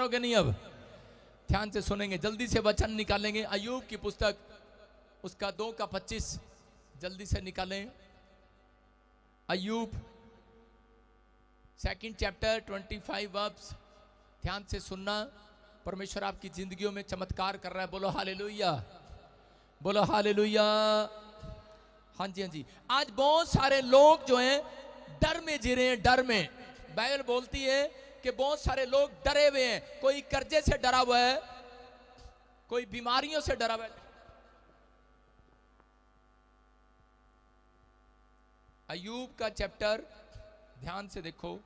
तैयार हो गए नहीं? अब ध्यान से सुनेंगे, जल्दी से वचन निकालेंगे। अय्यूब की पुस्तक उसका 2:25 जल्दी से निकालें। अय्यूब 2nd chapter 25 वर्स। ध्यान से सुनना, परमेश्वर आपकी जिंदगियों में चमत्कार कर रहा है। बोलो हालेलुया, बोलो हालेलुया। हाँ जी, हाँ जी। आज बहुत सारे लोग जो हैं डर में जी रहे हैं, डर में। बाइबल बोलती है कि बहुत सारे लोग डरे हुए हैं। कोई कर्जे से डरा हुआ है, कोई बीमारियों से डरा हुआ है। अय्यूब का चैप्टर ध्यान से देखो।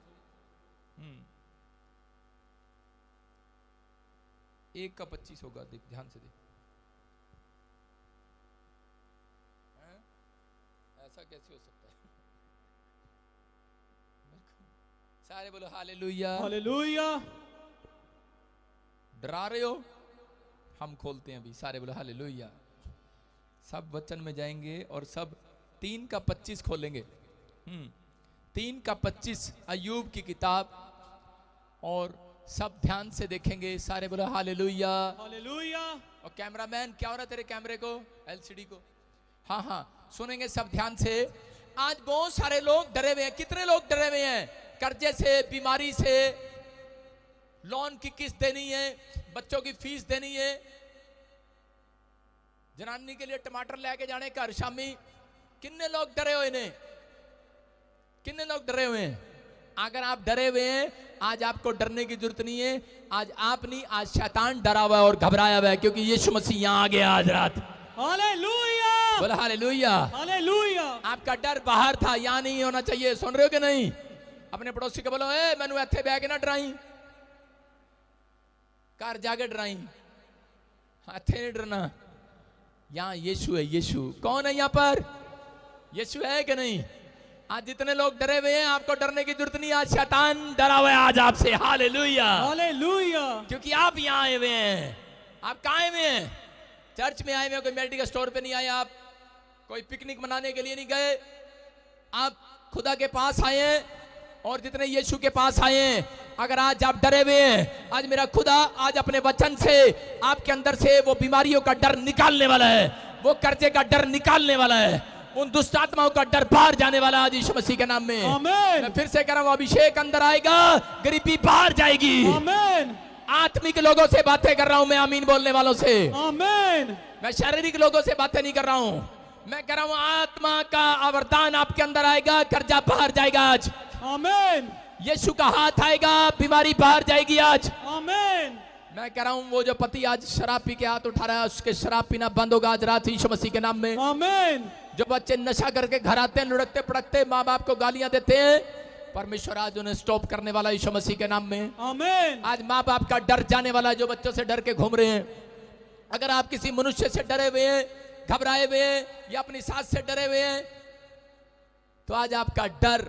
1:25 होगा, ध्यान से देखो। ऐसा कैसे हो सकता है? सारे बोलो हालेलुया, हालेलुया। डरा रहे हो? हम खोलते हैं अभी। सारे बोलो हालेलुया। सब वचन में जाएंगे और सब 3:25 खोलेंगे। 3:25 अय्यूब की किताब, और सब ध्यान से देखेंगे। सारे बोलो हालेलुया, हालेलुया। और कैमरामैन, क्या हो रहा है तेरे कैमरे को, एलसीडी को? हाँ हाँ, सुनेंगे सब ध्यान से। आज बहुत सारे लोग डरे हुए हैं। कितने लोग डरे हुए हैं? कर्जे से, बीमारी से, लोन की किस्त देनी है, बच्चों की फीस देनी है, जनानी के लिए टमाटर लेके जाने घर शामी। कितने लोग डरे हुए हैं? कितने लोग डरे हुए हैं? अगर आप डरे हुए हैं, आज आपको डरने की जरूरत नहीं है। आज आप नहीं, आज शैतान डरा हुआ है और घबराया हुआ है, क्योंकि यीशु मसीह यहां आ गया आज रात। हालेलुया, बोला हालेलुया। हालेलुया। आपका डर बाहर था, यहां नहीं होना चाहिए। सुन रहे हो कि नहीं? अपने पड़ोसी को बोलो, ए मैनू इत्थे बैठ के ना डराई, घर जाके डराई, इत्थे नहीं डरना। यहां यीशु है। यीशु कौन है? यहां पर यीशु है कि नहीं? आज जितने लोग डरे हुए हैं, आपको डरने की जरूरत नहीं। आज शैतान डरा हुआ है आज आपसे। Hallelujah, hallelujah. क्योंकि आप यहाँ आए हुए हैं। आप कहाँ आए हुए हैं? चर्च में आए हुए हैं। कोई मेडिकल स्टोर पे नहीं आए आप, कोई पिकनिक मनाने के लिए नहीं गए। आप खुदा के पास आए हैं, और जितने यीशु के पास आए हैं, अगर आज आप डरे हुए हैं, आज मेरा खुदा आज अपने वचन से आपके अंदर से वो बीमारियों का डर निकालने वाला है, वो कर्जे का डर निकालने वाला है, उन दुष्ट आत्माओं का डर बाहर जाने वाला आज यीशु मसीह के नाम में। आमीन। मैं फिर से कह रहा हूं, अभिषेक अंदर आएगा, गरीबी बाहर जाएगी। आमीन। आत्मिक लोगों से बातें कर रहा हूं मैं, आमीन बोलने वालों से। आमीन। मैं शारीरिक लोगों से बातें नहीं कर रहा हूं। मैं कह रहा हूं आत्मा का वरदान आपके अंदर आएगा, कर्जा बाहर जाएगा आज। आमीन। यीशु का हाथ आएगा, बीमारी बाहर जाएगी आज। आमीन। मैं कह रहा हूं वो जो पति आज शराब पी के हाथ उठा रहा है, उसके शराब पीना बंद होगा आज रात यीशु मसीह के नाम में। आमीन। जो बच्चे नशा करके घर आते हैं, लुढ़कते पड़कते, माँ बाप को गालियां देते हैं, परमेश्वर आज उन्हें स्टॉप करने वाला यीशु मसीह के नाम में। आमीन। आज माँ बाप का डर जाने वाला है, जो बच्चों से डर के घूम रहे हैं। अगर आप किसी मनुष्य से डरे हुए हैं, घबराए हुए हैं, या अपनी सास से डरे हुए हैं, तो आज आपका डर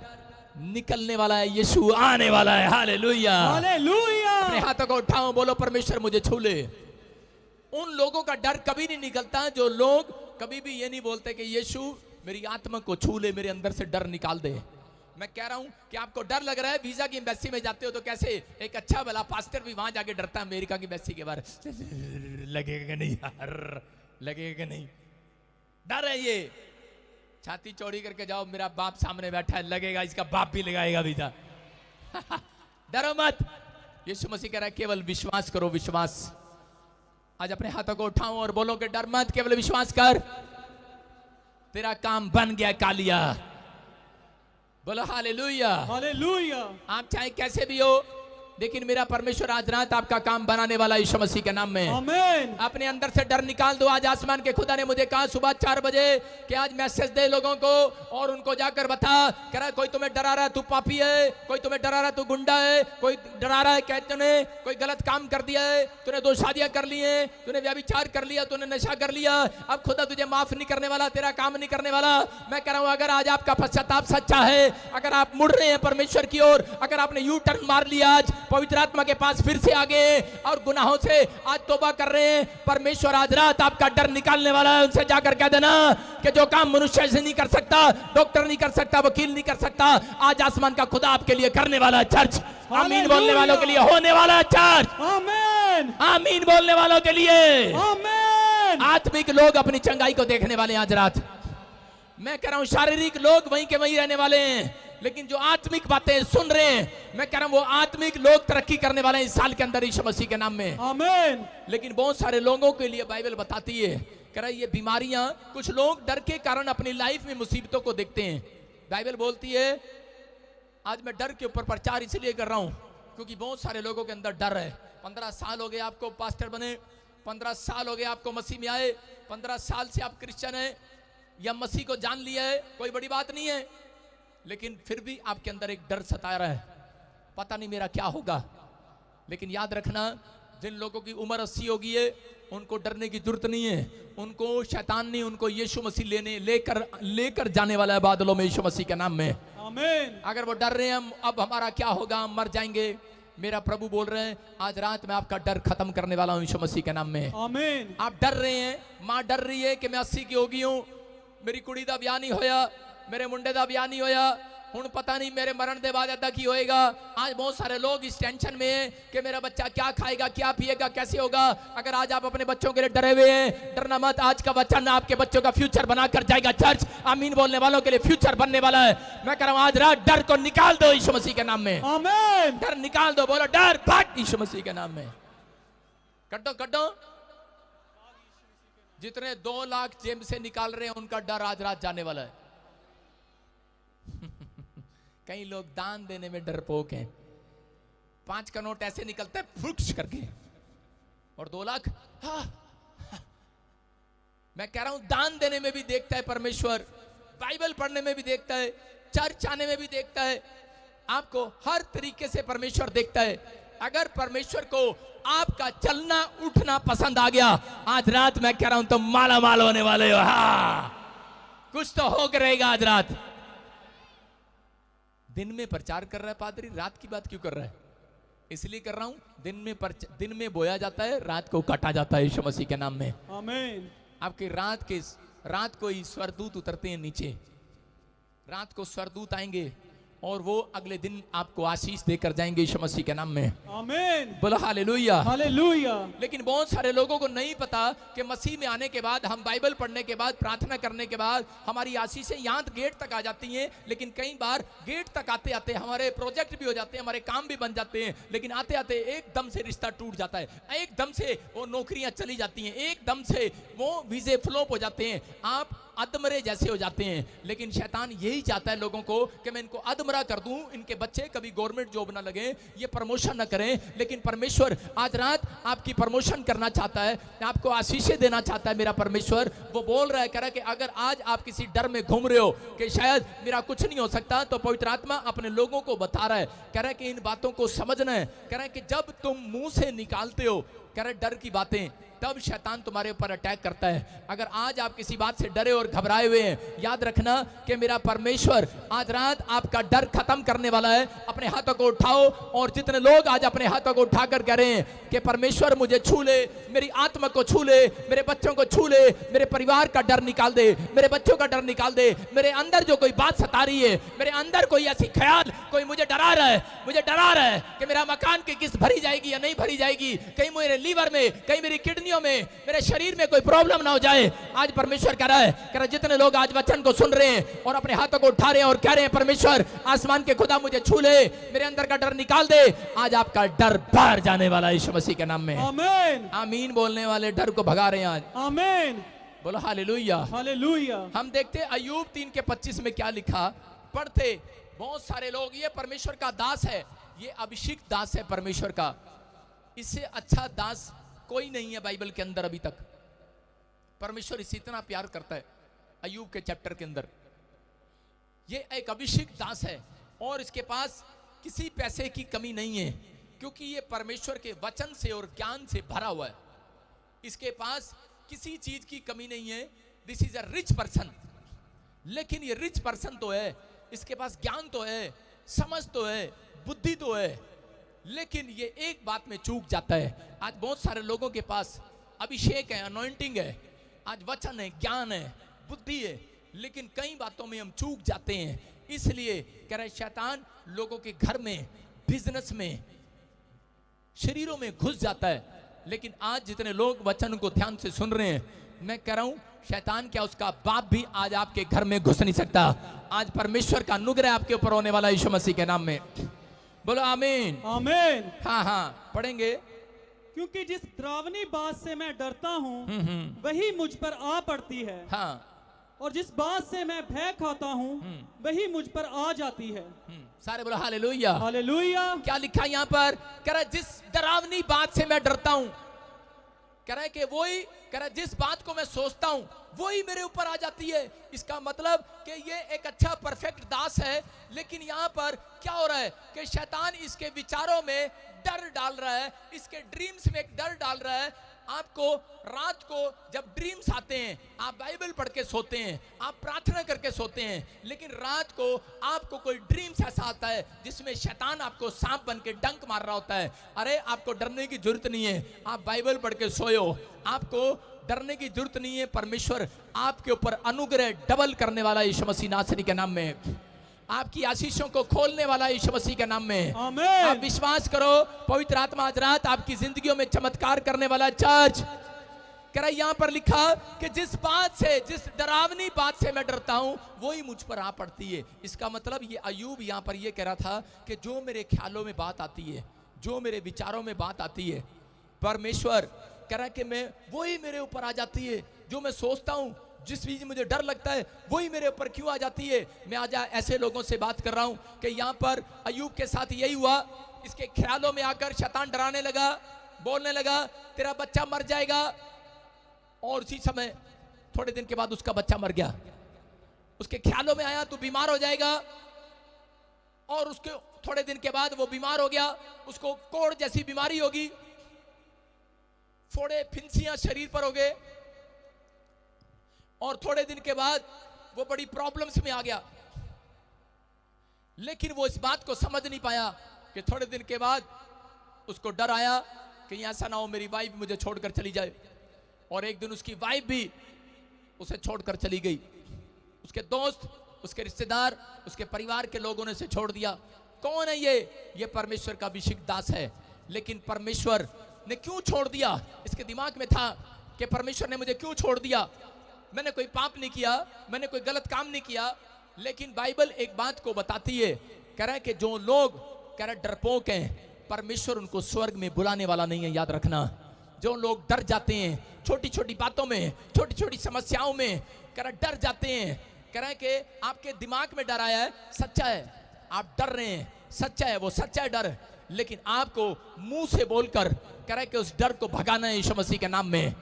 निकलने वाला है। यीशु आने वाला है। Hallelujah, hallelujah. अपने हाथों को उठाओ, बोलो परमेश्वर मुझे छू ले। उन लोगों का डर कभी नहीं निकलता जो लोग कभी भी ये नहीं बोलते कि यीशु मेरी आत्मा को छू ले, मेरे अंदर से डर निकाल दे। मैं कह रहा हूं कि आपको डर लग रहा है, वीजा की एम्बेसी में जाते हो तो कैसे एक अच्छा भला पास्टर भी वहां जाके डरता है अमेरिका की एम्बेसी के बारे, लगेगा कि नहीं यार, लगेगा कि नहीं, डर है ये। छाती चौड़ी करके जाओ, मेरा बाप सामने बैठा है, लगेगा इसका बाप भी लगाएगा वीजा। डरो मत, यीशु मसीह कह रहा है केवल विश्वास करो, विश्वास। आज अपने हाथों को उठाओ और बोलो कि डर मत, केवल विश्वास कर, तेरा काम बन गया कालिया। बोलो हालेलुया, हालेलुया। आप चाहे कैसे भी हो, लेकिन मेरा परमेश्वर आज रात आपका काम बनाने वाला यीशु मसीह के नाम में। आमीन। अपने अंदर से डर निकाल दो। आज आसमान के खुदा ने मुझे कहा सुबह 4 बजे कि आज मैसेज दे लोगों को और उनको जाकर बता, कह रहा कोई तुम्हें डरा रहा है तू पापी है, कोई तुम्हें डरा रहा है तू गुंडा है, कोई डरा रहा है कि तूने कोई गलत काम कर दिया है, तूने 2 शादियां कर ली हैं, तूने व्यभिचार कर लिया, तूने नशा कर लिया, अब खुदा तुझे माफ नहीं करने वाला, तेरा काम नहीं करने वाला। मैं कह रहा हूं अगर आज आपका पश्चाताप सच्चा है, अगर आप मुड़ रहे हैं परमेश्वर की ओर, अगर आपने यू टर्न मार लिया आज, पवित्र आत्मा के पास फिर से आ गए और गुनाहों से आज तौबा कर रहे हैं, परमेश्वर आज रात आपका डर निकालने वाला है। उनसे जाकर कह देना कि जो काम मनुष्य से नहीं कर सकता, डॉक्टर नहीं कर सकता, वकील नहीं कर सकता, आज आसमान का खुदा आपके लिए करने वाला है। चर्च आमीन बोलने वालों के लिए होने वाला है। चर्च आमीन, आमीन बोलने वालों के लिए आमीन। आत्मिक लोग अपनी चंगाई को देखने वाले हैं आज रात। मैं कह रहा हूं शारीरिक लोग वहीं के वहीं रहने वाले हैं, लेकिन जो आत्मिक बातें सुन रहे हैं, मैं कह रहा हूं वो आत्मिक लोग तरक्की करने वाले हैं इस साल के अंदर यीशु मसीह के नाम में। आमीन। लेकिन बहुत सारे लोगों के लिए बाइबल बताती है, कह रहा है ये बीमारियां, कुछ लोग डर के कारण अपनी लाइफ में मुसीबतों को देखते हैं। बाइबल बोलती है, आज मैं डर के ऊपर प्रचार इसलिए कर रहा हूं क्योंकि बहुत सारे लोगों के अंदर डर है। 15 साल हो गए आपको पास्टर बने, 15 साल हो गए आपको मसीह में आए, 15 साल से आप क्रिश्चियन हैं या मसीह को जान लिया है, कोई बड़ी बात नहीं है, लेकिन फिर भी आपके अंदर एक डर सता रहा है, पता नहीं मेरा क्या होगा। लेकिन याद रखना, जिन लोगों की उम्र 80 हो गई है उनको डरने की जरूरत नहीं है। उनको शैतान नहीं, उनको यीशु मसीह लेकर जाने वाला है बादलों में यीशु मसीह के नाम में। आमीन। अगर वो डर रहे हैं अब हमारा क्या होगा, हम मर जाएंगे, मेरा प्रभु बोल रहे हैं आज रात मैं आपका डर खत्म करने वाला हूं यीशु मसीह के नाम में। आमीन। आप डर रहे हैं, मां डर रही है कि मैं 80 की हो गई हूं, मेरी कुड़ी दा ब्याह नहीं होया, मेरे मुंडे दा ब्याह नहीं होया, हुण पता नहीं मेरे मरण दे बाद अदा की होएगा। आज बहुत सारे लोग इस टेंशन में हैं कि मेरा बच्चा क्या खाएगा, क्या पिएगा, कैसे होगा। अगर आज आप अपने बच्चों के लिए डरे हुए हैं, डरना मत, आज का वचन आपके बच्चों का फ्यूचर बना कर जाएगा। चर्च आमीन बोलने वालों के लिए फ्यूचर बनने वाला है। मैं कह रहा हूं आज रात डर को निकाल दो यीशु मसीह के नाम में। आमीन। डर निकाल दो, बोलो डर भाग यीशु मसीह के नाम में। कटो कटो, जितने 2 लाख जेब से निकाल रहे हैं उनका डर आज रात जाने वाला है। कई लोग दान देने में डरपोक हैं, 5 का नोट ऐसे निकलता है फुक्स करके, और 2 लाख मैं कह रहा हूं दान देने में भी देखता है परमेश्वर, बाइबल पढ़ने में भी देखता है, चर्च आने में भी देखता है, आपको हर तरीके से परमेश्वर देखता है। अगर परमेश्वर को आपका चलना उठना पसंद आ गया, आज रात मैं कह रहा हूं तुम माला माल होने वाले हो। हाँ, कुछ तो हो रहेगा आज रात। दिन में प्रचार कर रहा है पादरी, रात की बात क्यों कर रहा है? इसलिए कर रहा हूं, दिन में बोया जाता है, रात को काटा जाता है यीशु मसीह के नाम में। आमीन। आपकी रात को ही स्वर्गदूत उतरते हैं नीचे, रात को स्वर्गदूत आएंगे और वो अगले दिन आपको आशीष देकर जाएंगे यीशु मसीह के नाम में। आमीन। बोलो हालेलुया। हालेलुया। लेकिन बहुत सारे लोगों को नहीं पता कि मसीह में आने के बाद, हम बाइबल पढ़ने के बाद, प्रार्थना करने के बाद हमारी आशीषें यहाँ गेट तक आ जाती हैं, लेकिन कई बार गेट तक आते आते हमारे प्रोजेक्ट भी हो जाते हैं, हमारे काम भी बन जाते हैं, लेकिन आते आते एकदम से रिश्ता टूट जाता है, एकदम से वो नौकरियां चली जाती हैं, एकदम से वो वीजे फ्लॉप हो जाते हैं, आप अधमरे जैसे हो जाते हैं। लेकिन शैतान यही चाहता है लोगों को कि मैं इनको अधमरा कर दूं, इनके बच्चे कभी गवर्नमेंट जॉब ना लगे, ये प्रमोशन ना करें। लेकिन परमेश्वर आज रात आपकी प्रमोशन करना चाहता है, आपको आशीषें देना चाहता है। मेरा परमेश्वर वो बोल रहा है, कह रहा है कि अगर आज आप किसी डर में घूम रहे हो कि शायद मेरा कुछ नहीं हो सकता, तो पवित्र आत्मा अपने लोगों को बता रहा है, कह रहा है कि इन बातों को समझना है। कह रहा है कि जब तुम मुंह से निकालते हो, कह रहा है डर की बातें, तब शैतान तुम्हारे ऊपर अटैक करता है। अगर आज आप किसी बात से डरे और घबराए हुए हैं, याद रखना कि मेरा परमेश्वर आज रात आपका डर खत्म करने वाला है। अपने हाथों को उठाओ, और जितने लोग आज अपने हाथों को उठाकर कह रहे हैं कि परमेश्वर मुझे छू ले, मेरी आत्मा को छू ले, मेरे बच्चों को छू ले, मेरे परिवार का डर निकाल दे, मेरे बच्चों का डर निकाल दे, मेरे अंदर जो कोई बात सता रही है, मेरे अंदर कोई ऐसी ख्याल, कोई मुझे डरा रहा है, मुझे डरा रहा है कि मेरा मकान की किस्त भरी जाएगी या नहीं भरी जाएगी, कहीं मेरे लीवर में, कहीं मेरी किडनियों में, मेरे शरीर में कोई प्रॉब्लम ना हो जाए। आज परमेश्वर कह रहा है, जितने लोग आज वचन को सुन रहे हैं और अपने हाथों को उठा रहे हैं और कह रहे हैं परमेश्वर आसमान के खुदा मुझे छू ले, मेरे अंदर का डर निकाल दे, आज आपका डर बाहर जाने वाला है यीशु मसीह के नाम में। आमीन। आमीन बोलने वाले डर को भगा रहे हैं आज। आमीन। बोलो हालेलुया। हालेलुया। हम देखते अय्यूब 3:25 में क्या लिखा, पढ़ते बहुत सारे लोग, ये परमेश्वर का दास है, ये अभिषिक्त दास है परमेश्वर का, इससे अच्छा दास कोई नहीं है बाइबल के अंदर अभी तक। परमेश्वर इसे इतना प्यार करता है। अय्यूब के चैप्टर के अंदर ये एक अभिषिक्त दास है और इसके पास किसी पैसे की कमी नहीं है, क्योंकि ये परमेश्वर के वचन से और ज्ञान से भरा हुआ है। इसके पास किसी चीज की कमी नहीं है। This is a rich person. लेकिन ये रिच पर्सन तो है, इसके पास ज्ञान तो है, समझ तो है, बुद्धि तो है, लेकिन ये एक बात में चूक जाता है। आज बहुत सारे लोगों के पास अभिषेक है, अनॉइंटिंग है, आज वचन है, ज्ञान है, बुद्धि है, लेकिन कई बातों में हम चूक जाते हैं। इसलिए कह रहे शैतान लोगों के घर में, बिजनेस में, शरीरों में घुस जाता है। लेकिन आज जितने लोग वचन को ध्यान से सुन रहे हैं, मैं कह रहा हूं शैतान क्या, उसका बाप भी आज आपके घर में घुस नहीं सकता। आज परमेश्वर का अनुग्रह आपके ऊपर होने वाला यीशु मसीह के नाम में। बोलो आमीन। आमीन। हाँ हाँ पढ़ेंगे। क्योंकि जिस डरावनी बात से मैं डरता हूँ वही मुझ पर आ पड़ती है। हाँ। और जिस बात से मैं भय खाता हूँ वही मुझ पर आ जाती है। सारे बोलो हालेलुया। हालेलुया। क्या लिखा है यहाँ पर? कह रहा जिस डरावनी बात से मैं डरता हूं, कह रहा है कि वही, कह रहा जिस बात को मैं सोचता हूं वही मेरे ऊपर आ जाती है। इसका मतलब कि ये एक अच्छा परफेक्ट दास है, लेकिन यहाँ पर क्या हो रहा है कि शैतान इसके विचारों में डर डाल रहा है, इसके ड्रीम्स में एक डर डाल रहा है। आपको रात को जब ड्रीम्स आते हैं, आप बाइबल पढ़ के सोते हैं, आप प्रार्थना करके सोते हैं, लेकिन रात को आपको कोई ड्रीम्स ऐसा आता है जिसमें शैतान आपको सांप बन के डंक मार रहा होता है। अरे आपको डरने की जरूरत नहीं है, आप बाइबल पढ़ के सोयो, आपको डरने की जरूरत नहीं है। परमेश्वर आपके ऊपर अनुग्रह डबल करने वाला यीशु मसीह नासरी के नाम में, आपकी आशीषों को खोलने वाला यीशु मसीह के नाम में। आमीन। आप विश्वास करो, पवित्र आत्मा आज रात आपकी जिंदगियों में चमत्कार करने वाला चर्च। कह रहा यहाँ पर लिखा कि जिस बात से, जिस डरावनी बात से मैं डरता हूं वही मुझ पर आ पड़ती है। इसका मतलब ये अय्यूब यहाँ पर ये कह रहा था कि जो मेरे ख्यालों में बात आती है, जो मेरे विचारों में बात आती है, परमेश्वर कह रहा है कि मैं वही मेरे ऊपर आ जाती है। जो मैं सोचता हूं, जिस चीज मुझे डर लगता है वही मेरे ऊपर क्यों आ जाती है। मैं आज ऐसे लोगों से बात कर रहा हूं कि यहाँ पर अय्यूब के साथ यही हुआ। इसके ख्यालों में आकर शैतान डराने लगा, बोलने लगा तेरा बच्चा मर जाएगा, और उसी समय थोड़े दिन के बाद उसका बच्चा मर गया। उसके ख्यालों में आया तू बीमार हो जाएगा, और उसके थोड़े दिन के बाद वो बीमार हो गया, उसको कोढ़ जैसी बीमारी होगी, फोड़े फिंसियां शरीर पर हो गए, और थोड़े दिन के बाद वो बड़ी प्रॉब्लम्स में आ गया। लेकिन वो इस बात को समझ नहीं पाया कि थोड़े दिन के बाद उसको डर आया कि ऐसा ना हो मेरी वाइफ मुझे छोड़कर चली जाए। और एक दिन उसकी वाइफ भी उसे छोड़कर चली गई। उसके दोस्त, उसके रिश्तेदार, उसके परिवार के लोगों ने उसे छोड़ दिया। कौन है ये परमेश्वर का अभिषिक्त दास है। लेकिन परमेश्वर ने क्यों छोड़ दिया? इसके दिमाग में था कि परमेश्वर ने मुझे क्यों छोड़ दिया, मैंने कोई पाप नहीं किया, मैंने कोई गलत काम नहीं किया। लेकिन बाइबल एक बात को बताती है, कह रहा है कि जो लोग कह रहा डरपोक हैं, परमेश्वर उनको स्वर्ग में बुलाने वाला नहीं है। याद रखना, जो लोग डर जाते हैं छोटी छोटी बातों में, छोटी छोटी समस्याओं में, कह रहा डर जाते हैं, कह रहा है कि आपके दिमाग में डर आया है, सच्चा है, आप डर रहे हैं, सच्चा है, वो सच्चा है डर, लेकिन आपको मुंह से बोलकर कह रहा है कि उस डर को भगाना है यीशु मसीह के नाम में।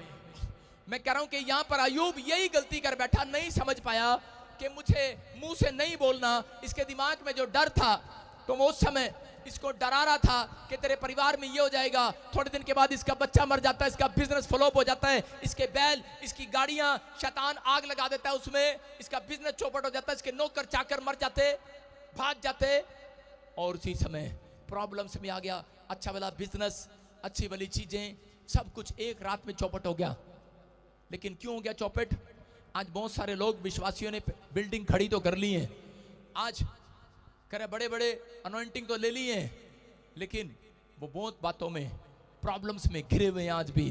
मैं कह रहा हूं कि यहां पर अय्यूब यही गलती कर बैठा, नहीं समझ पाया कि मुझे मुंह से नहीं बोलना। इसके दिमाग में जो डर था, तो वो उस समय इसको डरा रहा था कि तेरे परिवार में ये हो जाएगा, थोड़े दिन के बाद इसका बच्चा मर जाता है, इसका बिजनेस फ्लॉप हो जाता है, इसके बैल, इसकी गाड़ियां, शैतान आग लगा देता है उसमें, इसका बिजनेस चौपट हो जाता है, इसके नौकर चाकर मर जाते, भाग जाते। और उसी समय प्रॉब्लम्स में आ गया। अच्छा वाला बिजनेस, अच्छी वाली चीजें, सब कुछ एक रात में चौपट हो गया। लेकिन क्यों हो गया चौपट? आज बहुत सारे लोग, विश्वासियों ने बिल्डिंग खड़ी तो कर ली है, आज करे बड़े बड़े अनॉइंटिंग तो ले लिए हैं, लेकिन वो बहुत बातों में, प्रॉब्लम्स में घिरे हुए हैं आज भी।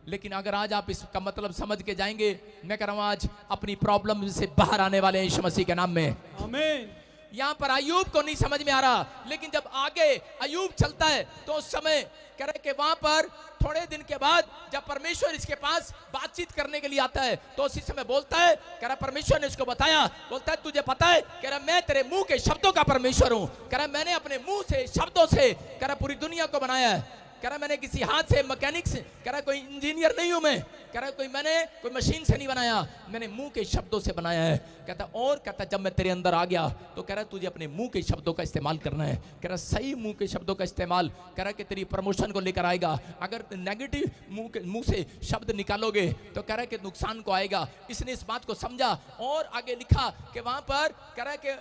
लेकिन अगर आज आप इसका मतलब समझ के जाएंगे, मैं कह रहा हूं आज अपनी प्रॉब्लम से बाहर आने वाले हैं यीशु मसीह के नाम में। आमीन। यहां पर अय्यूब को नहीं समझ में आ रहा, लेकिन जब आगे अय्यूब चलता है तो उस समय कह रहे कि वहां पर थोड़े दिन के बाद जब परमेश्वर इसके पास बातचीत करने के लिए आता है, तो उसी समय बोलता है, कह रहा परमेश्वर ने इसको बताया, बोलता है तुझे पता है, कह रहा मैं तेरे मुंह के शब्दों का परमेश्वर हूं, कह रहा मैंने अपने मुंह से, शब्दों से, कह रहा पूरी दुनिया को बनाया है, कह रहा मैंने किसी हाथ से, मैकेनिक से, कह रहा कोई इंजीनियर नहीं हूं मैं, कह रहा मैंने कोई मशीन से नहीं बनाया, मैंने मुंह के शब्दों से बनाया है। कहता और कहता जब मैं तेरे अंदर आ गया तो कह रहा तुझे अपने मुंह के शब्दों का इस्तेमाल करना है। कह रहा सही मुंह के शब्दों का इस्तेमाल, कह रहा कि तेरी प्रमोशन को लेकर आएगा। अगर नेगेटिव मुंह से शब्द निकालोगे तो कह रहा कि नुकसान को आएगा। इसने इस बात को समझा और आगे लिखा कि वहां पर कह रहा कि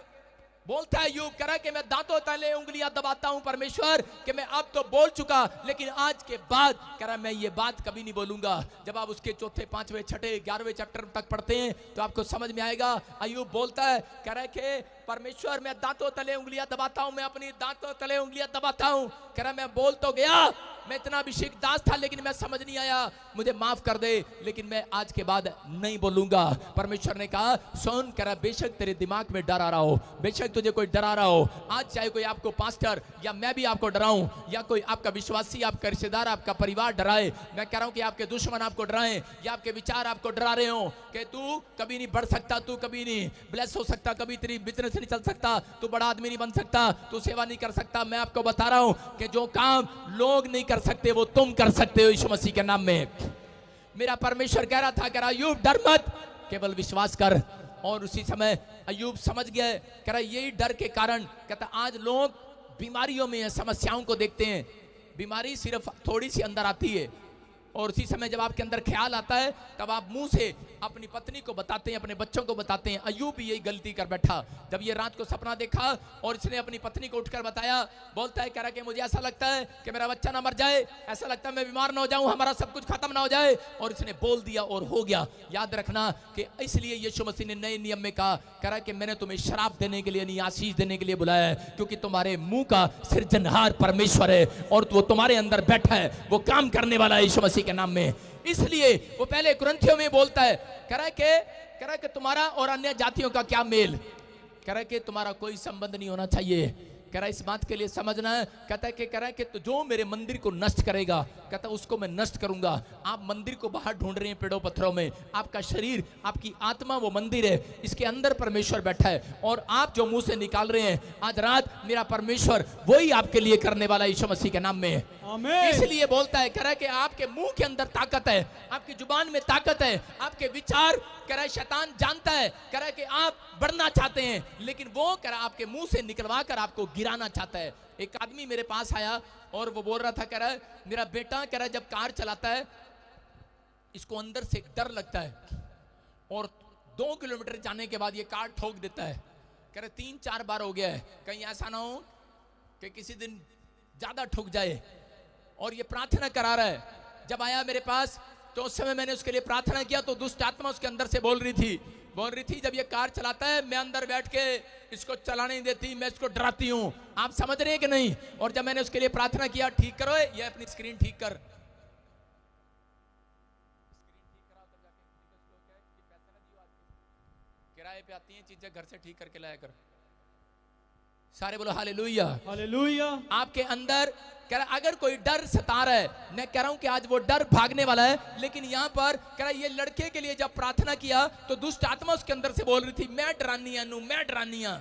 बोलता है यूब, कह रहा है कि मैं दांतों तले उंगलियां दबाता हूं परमेश्वर कि मैं अब तो बोल चुका, लेकिन आज के बाद कह रहा है मैं ये बात कभी नहीं बोलूंगा। जब आप उसके चौथे, पांचवें, छठे, 11वें चैप्टर तक पढ़ते हैं तो आपको समझ में आएगा। अय्यूब बोलता है, कह रहा है कि परमेश्वर मैं दांतों तले उंगलियां दबाता हूं, मैं अपनी दांतों तले उंगलियां दबाता हूं। कह रहा है मैं बोल तो गया, मैं इतना अभिषेक दास था लेकिन मैं समझ नहीं आया, मुझे माफ कर दे, लेकिन मैं आज के बाद नहीं बोलूंगा। परमेश्वर ने कहा सुन, कह रहा बेशक तेरे दिमाग में डर आ रहा हो, बेशक तुझे कोई डरा रहा हो, आज चाहे कोई आपको पास्टर या मैं भी आपको डराऊं या कोई आपका विश्वासी, आपका रिश्तेदार, आपका परिवार डराए, मैं कह रहा हूं कि आपके दुश्मन आपको डराएं या आपके विचार आपको डरा रहे हो कि तू कभी नहीं बढ़ सकता, तू कभी नहीं ब्लेस हो सकता, कभी तेरी बिजनेस नहीं चल सकता, तू बड़ा आदमी नहीं बन सकता, तू सेवा नहीं कर सकता, मैं आपको बता रहा हूं कि जो काम लोग नहीं कर सकते वो तुम कर सकते हो यीशु मसीह के नाम में। मेरा परमेश्वर कह रहा था, कह रहा अय्यूब डर मत, केवल विश्वास कर। और उसी समय अय्यूब समझ गया, कह रहा यही डर के कारण, कहता आज लोग बीमारियों में समस्याओं को देखते हैं, बीमारी सिर्फ थोड़ी सी अंदर आती है और उसी समय जब आपके अंदर ख्याल आता है तब आप मुंह से अपनी पत्नी को बताते हैं, अपने बच्चों को बताते हैं। अय्यूब भी यही गलती कर बैठा। जब ये रात को सपना देखा और इसने अपनी पत्नी को उठकर बताया, बोलता है, कह रहा कि मुझे ऐसा लगता है कि मेरा बच्चा ना मर जाए, ऐसा लगता है मैं बीमार ना हो जाऊं, हमारा सब कुछ खत्म ना हो जाए, और इसने बोल दिया और हो गया। याद रखना कि इसलिए यीशु मसीह ने नए नियम में कहा, कह रहा कि मैंने तुम्हें श्राप देने के लिए नहीं, आशीष देने के लिए बुलाया है, क्योंकि तुम्हारे मुंह का सृजनहार परमेश्वर है और वो तुम्हारे अंदर बैठा है, वो काम करने वाला है यीशु मसीह के नाम में। इसलिए वो पहले कुरिन्थियों में बोलता है, कह रहा है कि तुम्हारा और अन्य जातियों का क्या मेल, कह रहा है कि तुम्हारा कोई संबंध नहीं होना चाहिए। कह रहा है इस बात के लिए समझना है, कहता है कि कह रहा है कि तो जो मेरे मंदिर को नष्ट करेगा, कहता है उसको मैं नष्ट करूंगा। आप मंदिर को बाहर ढूंढ रहे हैं पेड़ों पत्थरों में, आपका शरीर, आपकी आत्मा वो मंदिर है, इसके अंदर परमेश्वर बैठा है और आप जो मुंह से निकाल रहे हैं, आज रात मेरा परमेश्वर वही आपके लिए करने वाला यीशु मसीह के नाम में। इसलिए बोलता है, कह रहा है कि आपके मुंह के अंदर ताकत है, आपकी जुबान में ताकत है, आपके विचार, कह रहा है शैतान जानता है, कह रहा है कि आप बढ़ना चाहते हैं, लेकिन वो कह रहा है आपके मुंह से निकलवा कर आपको गिराना चाहता है। एक आदमी मेरे पास आया और वो बोल रहा था, कह रहा है मेरा बेटा, कह रहा है जब कार चलाता है इसको अंदर से डर लगता है और 2 किलोमीटर जाने के बाद ये कार ठोक देता है। कह रहा 3-4 बार हो गया है, कहीं ऐसा ना हो कि किसी दिन ज्यादा ठुक जाए, और ये प्रार्थना करा रहा है। जब आया मेरे पास तो उस समय मैंने उसके लिए प्रार्थना किया तो दुष्ट आत्मा उसके अंदर से बोल रही थी जब ये कार चलाता है मैं अंदर बैठ के इसको चलाने नहीं देती, मैं इसको डराती हूं। आप समझ रहे हैं कि नहीं? और जब मैंने उसके लिए प्रार्थना किया, ठीक करो ये अपनी स्क्रीन ठीक कर, किराए पे आती हैं चीजें, घर से ठीक करके लाया कर। सारे बोलो हालेलुया, हालेलुया। आपके अंदर कह रहा अगर कोई डर सता रहा है, मैं कह रहा हूं कि आज वो डर भागने वाला है। लेकिन यहां पर कह रहा ये लड़के के लिए जब प्रार्थना किया तो दुष्ट आत्मा उसके अंदर से बोल रही थी, मैं डरानी हूं।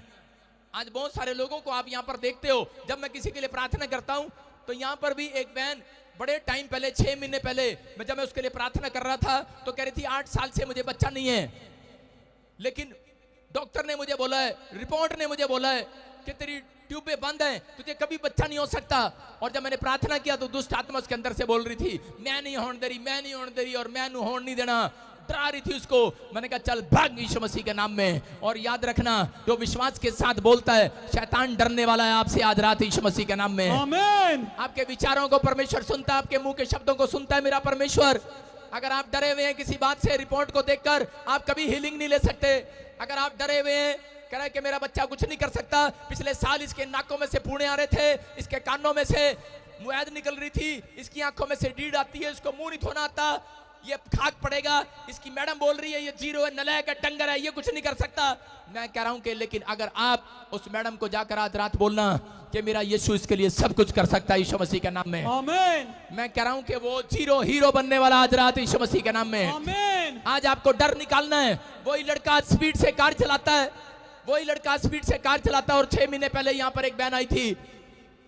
आज बहुत सारे लोगों को आप यहां पर देखते हो, जब मैं किसी के लिए प्रार्थना करता हूं तो यहां पर भी एक बहन बड़े टाइम पहले, 6 महीने पहले जब मैं उसके लिए प्रार्थना कर रहा था तो कह रही थी 8 साल से मुझे बच्चा नहीं है, लेकिन डॉक्टर ने मुझे बोला है, रिपोर्ट ने मुझे बोला है कि तेरी ट्यूबें बंद हैं, तुझे कभी बच्चा नहीं हो सकता। और जब मैंने प्रार्थना किया तो दुष्ट आत्मा उसके अंदर से बोल रही थी, मैं नहीं होने दे रही और मैं होने नहीं देना, डरा रही थी उसको। मैंने कहा चल भाग यीशु मसीह के नाम में। और याद रखना, जो विश्वास के साथ बोलता है, शैतान डरने वाला है आपसे आज रात यीशु मसीह के नाम में। आमीन। आपके विचारों को परमेश्वर सुनता है, आपके मुंह के शब्दों को सुनता है मेरा परमेश्वर। अगर आप डरे हुए हैं किसी बात से, रिपोर्ट को देखकर आप कभी हीलिंग नहीं ले सकते। अगर आप डरे हुए हैं, कह रहा है कि मेरा बच्चा कुछ नहीं कर सकता, पिछले साल इसके नाकों में से पूणे आ रहे थे, इसके कानों में से मुआद निकल रही थी, इसकी आंखों में से डीड आती है, इसको मुंह नहीं धोना आता, ये खाक पड़ेगा, इसकी मैडम बोल रही है ये जीरो है, नलायक है, डंगर है, ये कुछ नहीं कर सकता। मैं कह रहा हूं कि लेकिन अगर आप उस मैडम को जाकर आज रात बोलना कि मेरा यीशु इसके लिए सब कुछ कर सकता है यीशु मसीह के नाम में। आमीन। मैं कह रहा हूं कि वो जीरो हीरो बनने वाला आज रात यीशु मसीह के नाम में। आमीन। आज आपको डर निकालना है। वही लड़का स्पीड से कार चलाता है, और 6 महीने पहले यहाँ पर एक बहन आई थी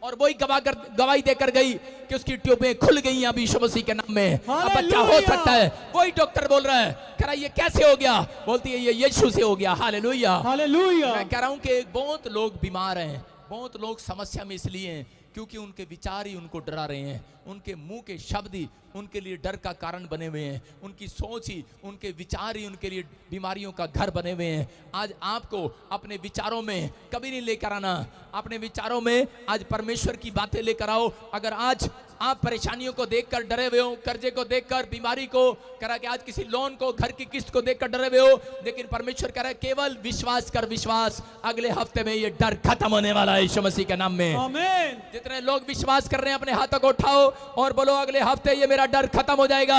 और वही गवाही देकर गई कि उसकी ट्यूबें खुल गई अभी यीशु मसीह के नाम में, अब बच्चा हो सकता है। वही डॉक्टर बोल रहा है, कह रहा ये कैसे हो गया? बोलती है ये यीशु से हो गया। Hallelujah, hallelujah. मैं कह रहा हूं कि बहुत लोग बीमार हैं, बहुत लोग समस्या में इसलिए हैं क्योंकि उनके विचार ही उनको डरा रहे हैं, उनके मुंह के शब्द ही उनके लिए डर का कारण बने हुए हैं, उनकी सोच ही, उनके विचार ही उनके लिए बीमारियों का घर बने हुए हैं। आज आपको अपने विचारों में कभी नहीं लेकर आना, अपने विचारों में आज परमेश्वर की बातें लेकर आओ। अगर आज आप परेशानियों को देखकर डरे हुए हो, कर्जे को देखकर, बीमारी को करा कि आज किसी लोन को, घर की किस्त को देखकर डरे हुए हो, लेकिन परमेश्वर कह रहा है केवल विश्वास कर, विश्वास, अगले हफ्ते में ये डर खत्म होने वाला है यीशु मसीह के नाम में। आमीन। जितने लोग विश्वास कर रहे हैं अपने हाथों को उठाओ और बोलो अगले हफ्ते ये मेरा डर खत्म हो जाएगा।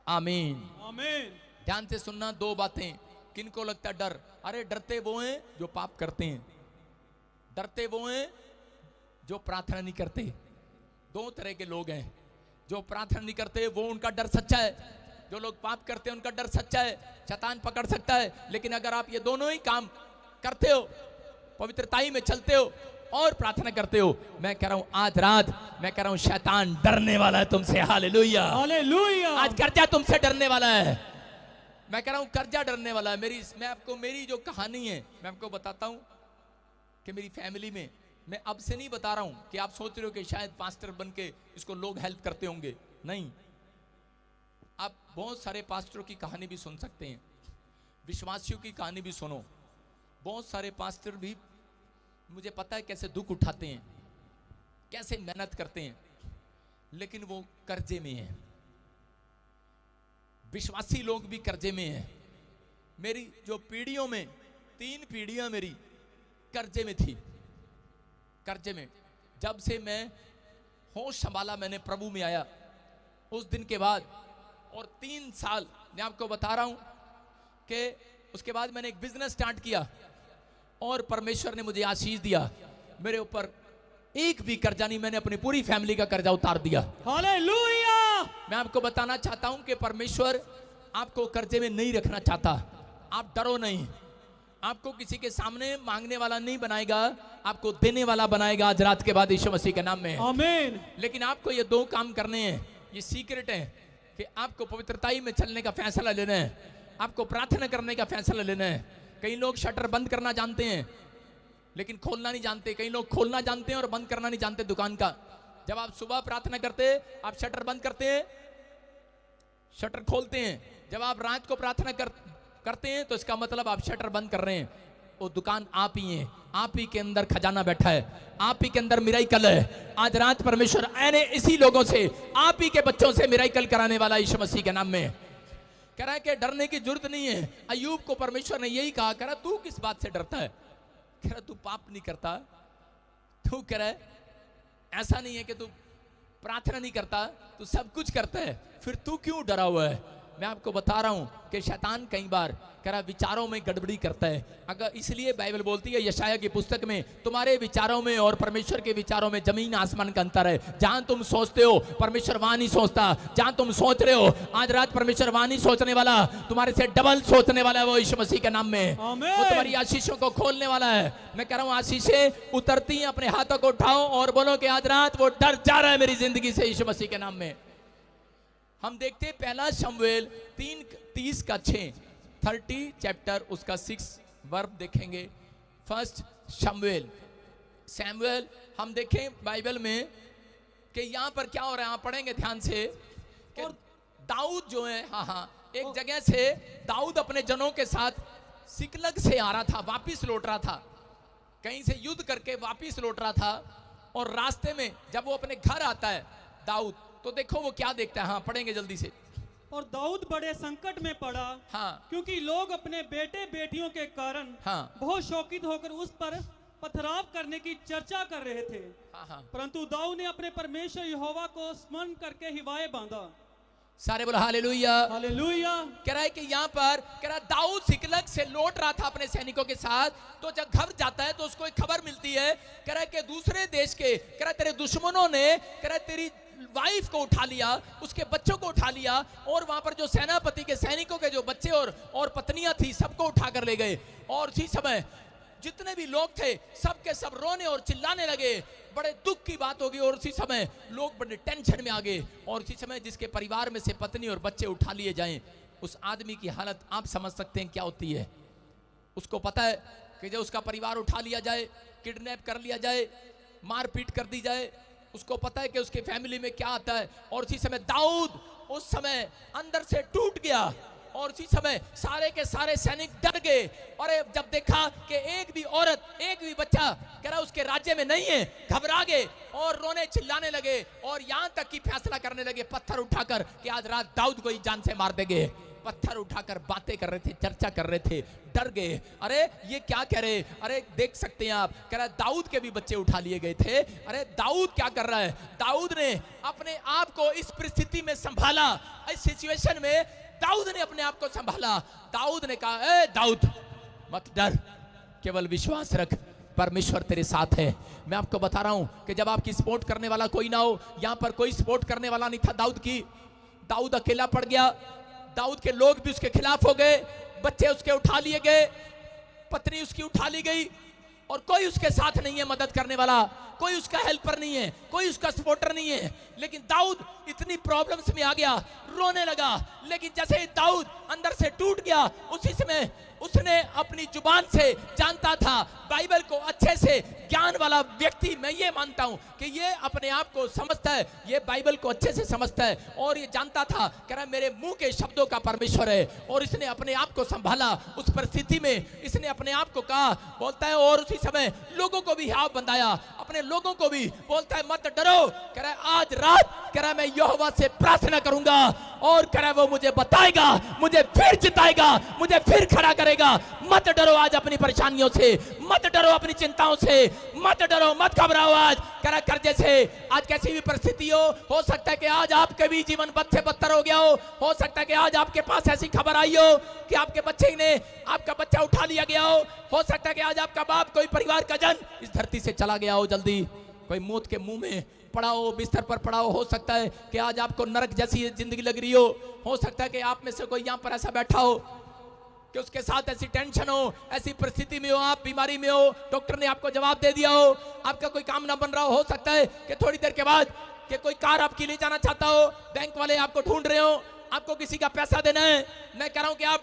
आमीन। आमीन। ध्यान से सुनना, दो बातें। किनको लगता है डर? अरे डरते वो हैं जो पाप करते हैं, डरते वो हैं जो प्रार्थना नहीं करते। दो तरह के लोग हैं। जो प्रार्थना नहीं करते वो उनका डर सच्चा है, जो लोग पाप करते हैं उनका डर सच्चा है, शैतान पकड़ सकता है। लेकिन अगर आप ये दोनों ही काम करते हो, पवित्रताई में चलते हो और प्रार्थना करते हो, मैं कह रहा हूं आज रात, मैं कह रहा हूं शैतान डरने वाला है तुमसे। Hallelujah, hallelujah. आज कर्जा तुमसे डरने वाला है। मैं कह रहा हूं कर्जा डरने वाला है। मैं आपको मेरी जो कहानी है मैं आपको बताता हूं कि मेरी फैमिली में, मैं अब से नहीं बता रहा हूं कि आप सोच रहे हो कि शायद पास्टर बन के इसको लोग हेल्प करते होंगे, नहीं। आप बहुत सारे पास्टरों की कहानी भी सुन सकते हैं, विश्वासियों की कहानी भी सुनो। बहुत सारे पास्टर भी मुझे पता है कैसे दुख उठाते हैं, कैसे मेहनत करते हैं, लेकिन वो कर्जे में हैं। विश्वासी लोग भी कर्जे में हैं। मेरी जो पीढ़ियों में 3 पीढ़ियां मेरी कर्जे में थी, कर्जे में। जब से मैं होश संभाला, मैंने प्रभु में आया, उस दिन के बाद और 3 साल मैं आपको बता रहा हूं कि उसके बाद मैंने एक बिजनेस स्टार्ट किया और परमेश्वर ने मुझे आशीष दिया। मेरे ऊपर एक भी कर्जा नहीं, मैंने अपनी पूरी फैमिली का कर्जा उतार दिया। हालेलुया। मैं आपको बताना चाहता हूं कि परमेश्वर आपको कर्जे में नहीं रखना चाहता। आप डरो नहीं, आपको किसी के सामने मांगने वाला नहीं बनाएगा, आपको देने वाला बनाएगा आज रात के बाद यीशु मसीह के नाम में। आमीन। लेकिन आपको ये 2 काम करने हैं, ये सीक्रेट है कि आपको पवित्रताई में चलने का फैसला लेना है, आपको प्रार्थना करने का फैसला लेना है। कई लोग शटर बंद करना जानते हैं लेकिन खोलना नहीं जानते, कई लोग खोलना जानते हैं और बंद करना नहीं जानते दुकान का। जब आप सुबह प्रार्थना करते हैं, आप शटर बंद करते हैं, शटर खोलते हैं। जब आप रात को प्रार्थना करते हैं तो इसका मतलब आप शटर बंद कर रहे हैं। वो दुकान आप ही हैं, आप ही के अंदर खजाना बैठा है, आप ही के अंदर मिराइकल है। आज रात परमेश्वर आने इसी लोगों से, आप ही के बच्चों से मिराइकल कराने वाला यीशु मसीह के नाम में। कह रहा है कि डरने की जरूरत नहीं है। अय्यूब को परमेश्वर ने यही कहा, कह रहा तू किस बात से डरता है? कह रहा तू पाप नहीं करता, तू कह रहा है ऐसा नहीं है कि तू प्रार्थना नहीं करता, तू सब कुछ करता है, फिर तू क्यों डरा हुआ है? मैं आपको बता रहा हूं कि शैतान कई बार कह रहा विचारों में गड़बड़ी करता है। अगर इसलिए बाइबल बोलती है यशाया की पुस्तक में, तुम्हारे विचारों में और परमेश्वर के विचारों में जमीन आसमान का अंतर है। जहां तुम सोचते हो परमेश्वर वहां नहीं सोचता, जहां तुम सोच रहे हो आज रात परमेश्वर वहां नहीं सोचने वाला, तुम्हारे से डबल सोचने वाला है वो यीशु मसीह के नाम में। वो तुम्हारी आशीषों को खोलने वाला है। मैं कह रहा हूं आशीषें उतरती हैं, अपने हाथों को उठाओ और बोलो कि आज रात वो डर जा रहा है मेरी जिंदगी से यीशु मसीह के नाम में। हम देखते हैं पहला शमूएल 3:30-6, 30 चैप्टर उसका 6 वर्ब देखेंगे। फर्स्ट सैमुएल हम देखें बाइबल में कि यहां पर क्या हो रहा है, आप पढ़ेंगे ध्यान से कि दाऊद जो है, एक जगह से दाऊद अपने जनों के साथ सिकलग से आ रहा था, वापिस लौट रहा था, कहीं से युद्ध करके वापिस लौट रहा था। और रास्ते में जब वो अपने घर आता है दाऊद, तो देखो वो क्या देखता है। पढ़ेंगे जल्दी से। और दाऊद बड़े संकट में पड़ा, क्योंकि लोग अपने बेटे बेटियों के कारण बहुत शौकित होकर उस पर पथराव करने की चर्चा कर रहे थे। परंतु दाऊद ने अपने परमेश्वर यहोवा को स्मरण करके हिवाए बांधा। सारे बोलो हालेलुया, हालेलुया। कह रहा है कि यहाँ पर कह रहा दाऊद सिकलग से लौट रहा था अपने सैनिकों के साथ, तो जब घर जाता है तो उसको एक खबर मिलती है, कह रहा है कि दूसरे देश के, कह रहा तेरे दुश्मनों ने, कह रहा तेरी वाइफ को उठा लिया, उसके बच्चों को उठा लिया, और वहां पर जो सेनापति के सैनिकों के जो बच्चे और पत्नियां थी सबको उठा कर ले गए। और उसी समय जितने भी लोग थे सब के सब रोने और चिल्लाने लगे, बड़े दुख की बात होगी। और उसी समय लोग बड़े टेंशन में आ गए। और उसी समय जिसके परिवार में से पत्नी और बच्चे उठा लिए जाएं, उस आदमी की हालत आप समझ सकते हैं क्या होती है। उसको पता है कि जब उसका परिवार उठा लिया जाए, किडनैप कर लिया जाए, मारपीट कर दी जाए, उसको पता है कि उसके फैमिली में क्या आता है। और उसी समय दाऊद उस समय अंदर से टूट गया और उसी समय सारे के सारे सैनिक डर गए। और जब देखा कि एक भी औरत, एक भी बच्चा कह रहा उसके राज्य में नहीं है, घबरा गए और रोने चिल्लाने लगे और यहां तक कि फैसला करने लगे पत्थर उठाकर कि आज रात दाऊद को ही जान से मार देंगे। पत्थर उठाकर बातें कर रहे थे, चर्चा कर रहे थे, डर गए। अरे ये क्या कह रहे, अरे देख सकते हैं आप, कह रहा दाऊद के भी बच्चे उठा लिए गए थे। अरे दाऊद क्या कर रहा है? दाऊद ने अपने आप को इस परिस्थिति में संभाला, इस सिचुएशन में दाऊद ने अपने आप को संभाला। दाऊद ने कहा, ए दाऊद मत डर, केवल विश्वास रख, परमेश्वर तेरे साथ है। मैं आपको बता रहा हूं कि जब आपकी सपोर्ट करने वाला कोई ना हो, यहां पर कोई सपोर्ट करने वाला नहीं था दाऊद की, दाऊद अकेला पड़ गया। दाऊद के लोग भी उसके खिलाफ हो गए, बच्चे उसके उठा लिए गए, पत्नी उसकी उठा ली गई और कोई उसके साथ नहीं है मदद करने वाला, कोई उसका हेल्पर नहीं है, कोई उसका सपोर्टर नहीं है। लेकिन दाऊद इतनी प्रॉब्लम्स में आ गया, रोने लगा। लेकिन जैसे ही दाऊद अंदर से टूट गया, उसी समय उसने अपनी जुबान से, जानता था बाइबल को अच्छे से, ज्ञान वाला व्यक्ति मैं ये मानता हूं कि ये अपने आप को समझता है, ये बाइबल को अच्छे से समझता है और ये जानता था कह रहा मेरे मुंह के शब्दों का परमेश्वर है। और इसने अपने आप को संभाला उस परिस्थिति में, इसने अपने आप को कहा, बोलता है, और उसी समय लोगों को भी हाथ बंधाया, अपने लोगों को भी बोलता है मत डरो, कह रहा है आज रात कह रहा है मैं यहोवा से प्रार्थना करूंगा और कह रहा है वो मुझे बताएगा, मुझे फिर जिताएगा, मुझे फिर खड़ा करेगा। मत डरो आज अपनी परेशानियों से, मत डरो अपनी चिंताओं से, मत डरो, मत घबराओ। आज कह रहा कर्जे से, आज कैसी भी परिस्थिति हो सकता है कि आज आपके भी जीवन बद से बदतर हो गया हो सकता है कि आज आपके पास ऐसी खबर आई हो कि आपके बच्चे ने, आपका बच्चा उठा लिया गया हो सकता है कि आज आपका बाप, कोई परिवार का जन इस धरती से चला गया हो, जल्दी कोई मौत के मुंह में पड़ा हो, बिस्तर पर पड़ा हो सकता है कि आज आपको नरक जैसी जिंदगी लग रही हो सकता है कि आप में से कोई यहां पर ऐसा बैठा हो कि उसके साथ ऐसी टेंशन हो, ऐसी परिस्थिति में हो, आप बीमारी में हो, डॉक्टर ने आपको जवाब दे दिया हो, आपका कोई काम ना बन रहा हो सकता है कि थोड़ी देर के बाद कि कोई कार आपकी ले जाना चाहता हो, बैंक वाले आपको ढूंढ रहे हो, आपको किसी का पैसा देना है। मैं कह रहा हूं कि आप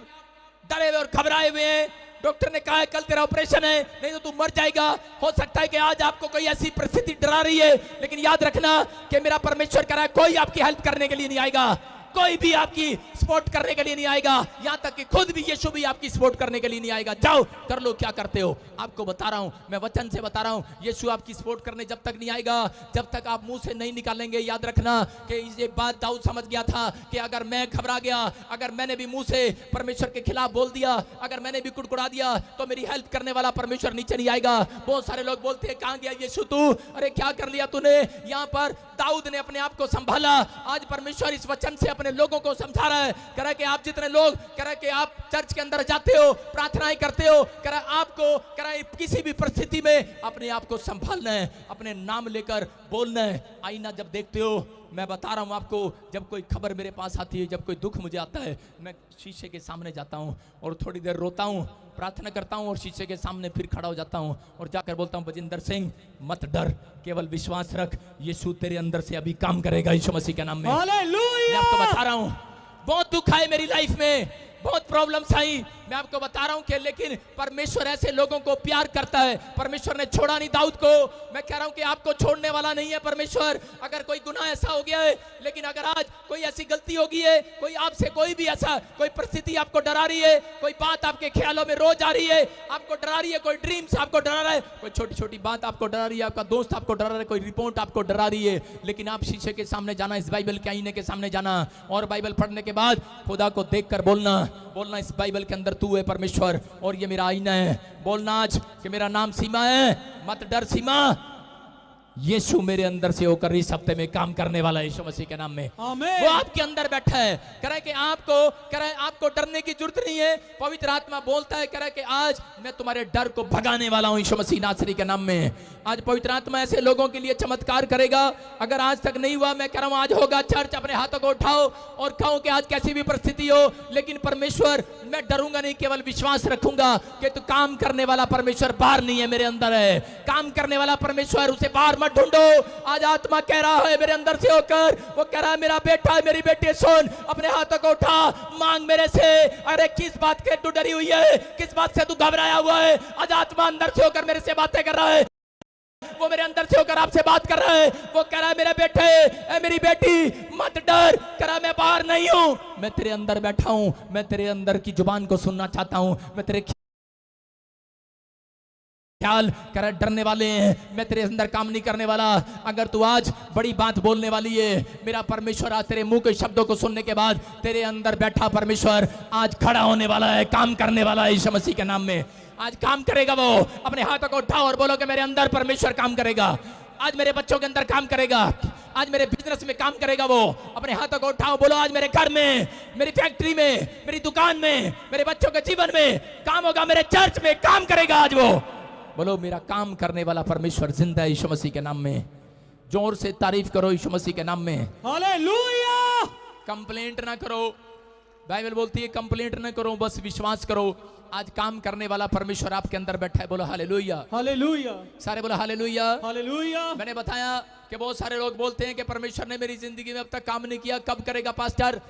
डरे हुए और घबराए हुए हैं, डॉक्टर ने कहा है कल तेरा ऑपरेशन है, नहीं तो तू मर जाएगा। हो सकता है कि आज आपको कोई ऐसी परिस्थिति डरा रही है, लेकिन याद रखना कि मेरा परमेश्वर कह रहा है कोई आपकी हेल्प करने के लिए नहीं आएगा, कोई भी आपकी सपोर्ट करने के लिए नहीं आएगा, यहां तक कि खुद भी यीशु भी आपकी सपोर्ट करने के लिए नहीं आएगा। जाओ कर लो क्या करते हो। आपको बता रहा हूं, मैं वचन से बता रहा हूं, यीशु आपकी सपोर्ट करने जब तक नहीं आएगा, जब तक आप मुंह से नहीं निकालेंगे। याद रखना कि ये बात दाऊद समझ गया था कि अगर मैं घबरा गया, अगर मैंने भी मुंह से परमेश्वर के खिलाफ बोल दिया, अगर मैंने भी कुड़कुड़ा दिया, तो मेरी हेल्प करने वाला परमेश्वर नीचे नहीं आएगा। बहुत सारे लोग बोलते हैं कहां गया यीशु तू, अरे क्या कर लिया तूने। यहां पर दाऊद ने अपने आप को संभाला। आज परमेश्वर इस वचन से अपने लोगों को समझा रहा है, कह रहा है कि आप जितने लोग, कह रहा है कि आप चर्च के अंदर जाते हो, प्रार्थनाएं करते हो, कह रहा है आपको, कह रहा है किसी भी परिस्थिति में अपने आप को संभालना है, अपने नाम लेकर बोलना है। आईना जब देखते हो, मैं बता रहा हूं आपको, जब कोई खबर मेरे पास आती है, जब कोई दुख मुझे आता है, मैं शीशे के सामने जाता हूं और थोड़ी देर रोता हूं, प्रार्थना करता हूं और शीशे के सामने फिर खड़ा हो जाता हूं और जाकर बोलता हूं बजिंदर सिंह मत डर, केवल विश्वास रख, यीशु तेरे अंदर से अभी काम करेगा यीशु मसीह के नाम में। मैं आपको बता रहा हूं बहुत दुख आए मेरी लाइफ में, बहुत प्रॉब्लम्स आई, मैं आपको बता रहा हूं कि लेकिन परमेश्वर ऐसे लोगों को प्यार करता है। परमेश्वर ने छोड़ा नहीं दाऊद को। मैं कह रहा हूं कि आपको छोड़ने वाला नहीं है परमेश्वर। अगर कोई गुनाह ऐसा हो गया है, लेकिन अगर आज कोई ऐसी गलती हो गई है, कोई आपसे कोई भी ऐसा कोई परिस्थिति आपको डरा रही है, कोई बात आपके ख्यालों में रोज आ रही है, आपको डरा रही है, कोई ड्रीम्स आपको डरा रहा है, कोई छोटी छोटी बात आपको डरा रही है, आपका दोस्त आपको डरा रहा है, कोई रिपोर्ट आपको डरा रही है, लेकिन आप शीशे के सामने जाना, इस बाइबल के आईने के सामने जाना और बाइबल पढ़ने के बाद खुदा को देखकर बोलना इस बाइबल के अंदर तू है परमेश्वर और ये मेरा आईना है। बोलना आज कि मेरा नाम सीमा है, मत डर सीमा, यीशु मेरे अंदर से होकर इस हफ्ते में काम करने वाला है यीशु मसीह के नाम में। वो आपके अंदर बैठा है। कह रहा है कि आपको डरने की जरूरत नहीं है। पवित्र आत्मा बोलता है, कह रहा है कि आज मैं तुम्हारे डर को भगाने वाला हूं यीशु मसीह नासरी के नाम में। आज पवित्र आत्मा ऐसे लोगों के लिए चमत्कार करेगा। अगर आज तक नहीं हुआ, मैं कह रहा हूं आज होगा। चर्च अपने हाथों को उठाओ और कहो कि आज कैसी भी परिस्थिति हो, लेकिन परमेश्वर मैं डरूंगा नहीं, केवल विश्वास रखूंगा कि तू काम करने वाला परमेश्वर बाहर नहीं है, मेरे अंदर है। काम करने वाला परमेश्वर, उसे बाहर मत ढूंढो। आज आत्मा कह रहा है मेरे अंदर से होकर, वो कह रहा है मेरा बेटा है, मेरी बेटी, सुन, अपने हाथों को उठा, मांग मेरे से। अरे किस बात के तू डरी हुई है, किस बात से तू घबराया हुआ है? आज आत्मा अंदर से होकर मेरे से बातें कर रहा है। वो मेरे अंदर से होकर आपसे बात कर रहा है। वो कह रहा है मेरे बेटे, ए मेरी बेटी, मत डर। कह रहा मैं बाहर नहीं हूं, मैं तेरे अंदर बैठा हूं, मैं तेरे अंदर की जुबान को सुनना चाहता हूं, मैं तेरे ख्याल। कह रहा डरने वाले हैं, मैं तेरे अंदर काम नहीं करने वाला। अगर तू आज बड़ी बात बोलने वाली है, मेरा परमेश्वर आज तेरे मुंह के शब्दों को सुनने के बाद तेरे अंदर बैठा परमेश्वर आज खड़ा होने वाला है, काम करने वाला है यीशु मसीह के नाम में। आज काम करेगा वो। अपने हाथों को उठाओ और बोलो कि मेरे अंदर परमेश्वर काम करेगा। आज मेरे बच्चों के अंदर काम करेगा, आज मेरे बिजनेस में काम करेगा वो। अपने हाथों को उठाओ, बोलो आज मेरे घर में, मेरी फैक्ट्री में, मेरी दुकान में, मेरे बच्चों के जीवन में काम होगा, मेरे चर्च में काम करेगा आज वो। बोलो मेरा काम करने वाला परमेश्वर जिंदा है यीशु मसीह के नाम में। जोर से तारीफ करो यीशु मसीह के नाम में। हालेलुया। कंप्लेंट ना करो, बाइबल बोलती है कंप्लेंट ना करो, बस विश्वास करो। आज काम करने वाला परमेश्वर आपके अंदर बैठा है। बोलो हालेलुया, हालेलुया। सारे बोलो हालेलुया, हालेलुया। मैंने बताया कि बहुत सारे लोग बोलते हैं कि परमेश्वर ने मेरी जिंदगी में अब तक काम नहीं किया, कब करेगा पास्टर।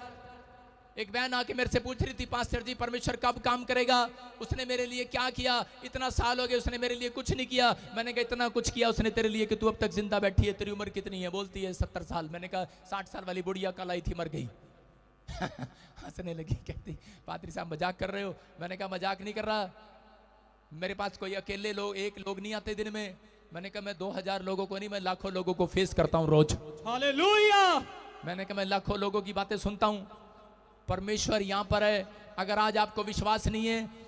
एक बहन आके मेरे से पूछ रही थी, पास्टर जी परमेश्वर कब काम करेगा, उसने मेरे लिए क्या किया, इतना साल हो गए उसने मेरे लिए कुछ नहीं किया। मैंने कहा इतना कुछ किया उसने तेरे लिए कि तू अब तक जिंदा बैठी है। तेरी उम्र कितनी है? बोलती है 70 साल। मैंने कहा 60 साल वाली बुढ़िया कल आई थी, मर गई। हंसने लगी, कहती पादरी साहब मजाक कर रहे हो। मैंने कहा मजाक नहीं कर रहा, मेरे पास कोई अकेले लोग एक लोग नहीं आते दिन में। मैंने कहा मैं 2000 लोगों को नहीं, मैं लाखों लोगों को फेस करता हूं रोज। हालेलुया। मैंने कहा मैं लाखों लोगों की बातें सुनता हूं। परमेश्वर यहां पर है। अगर आज आपको विश्वास नहीं है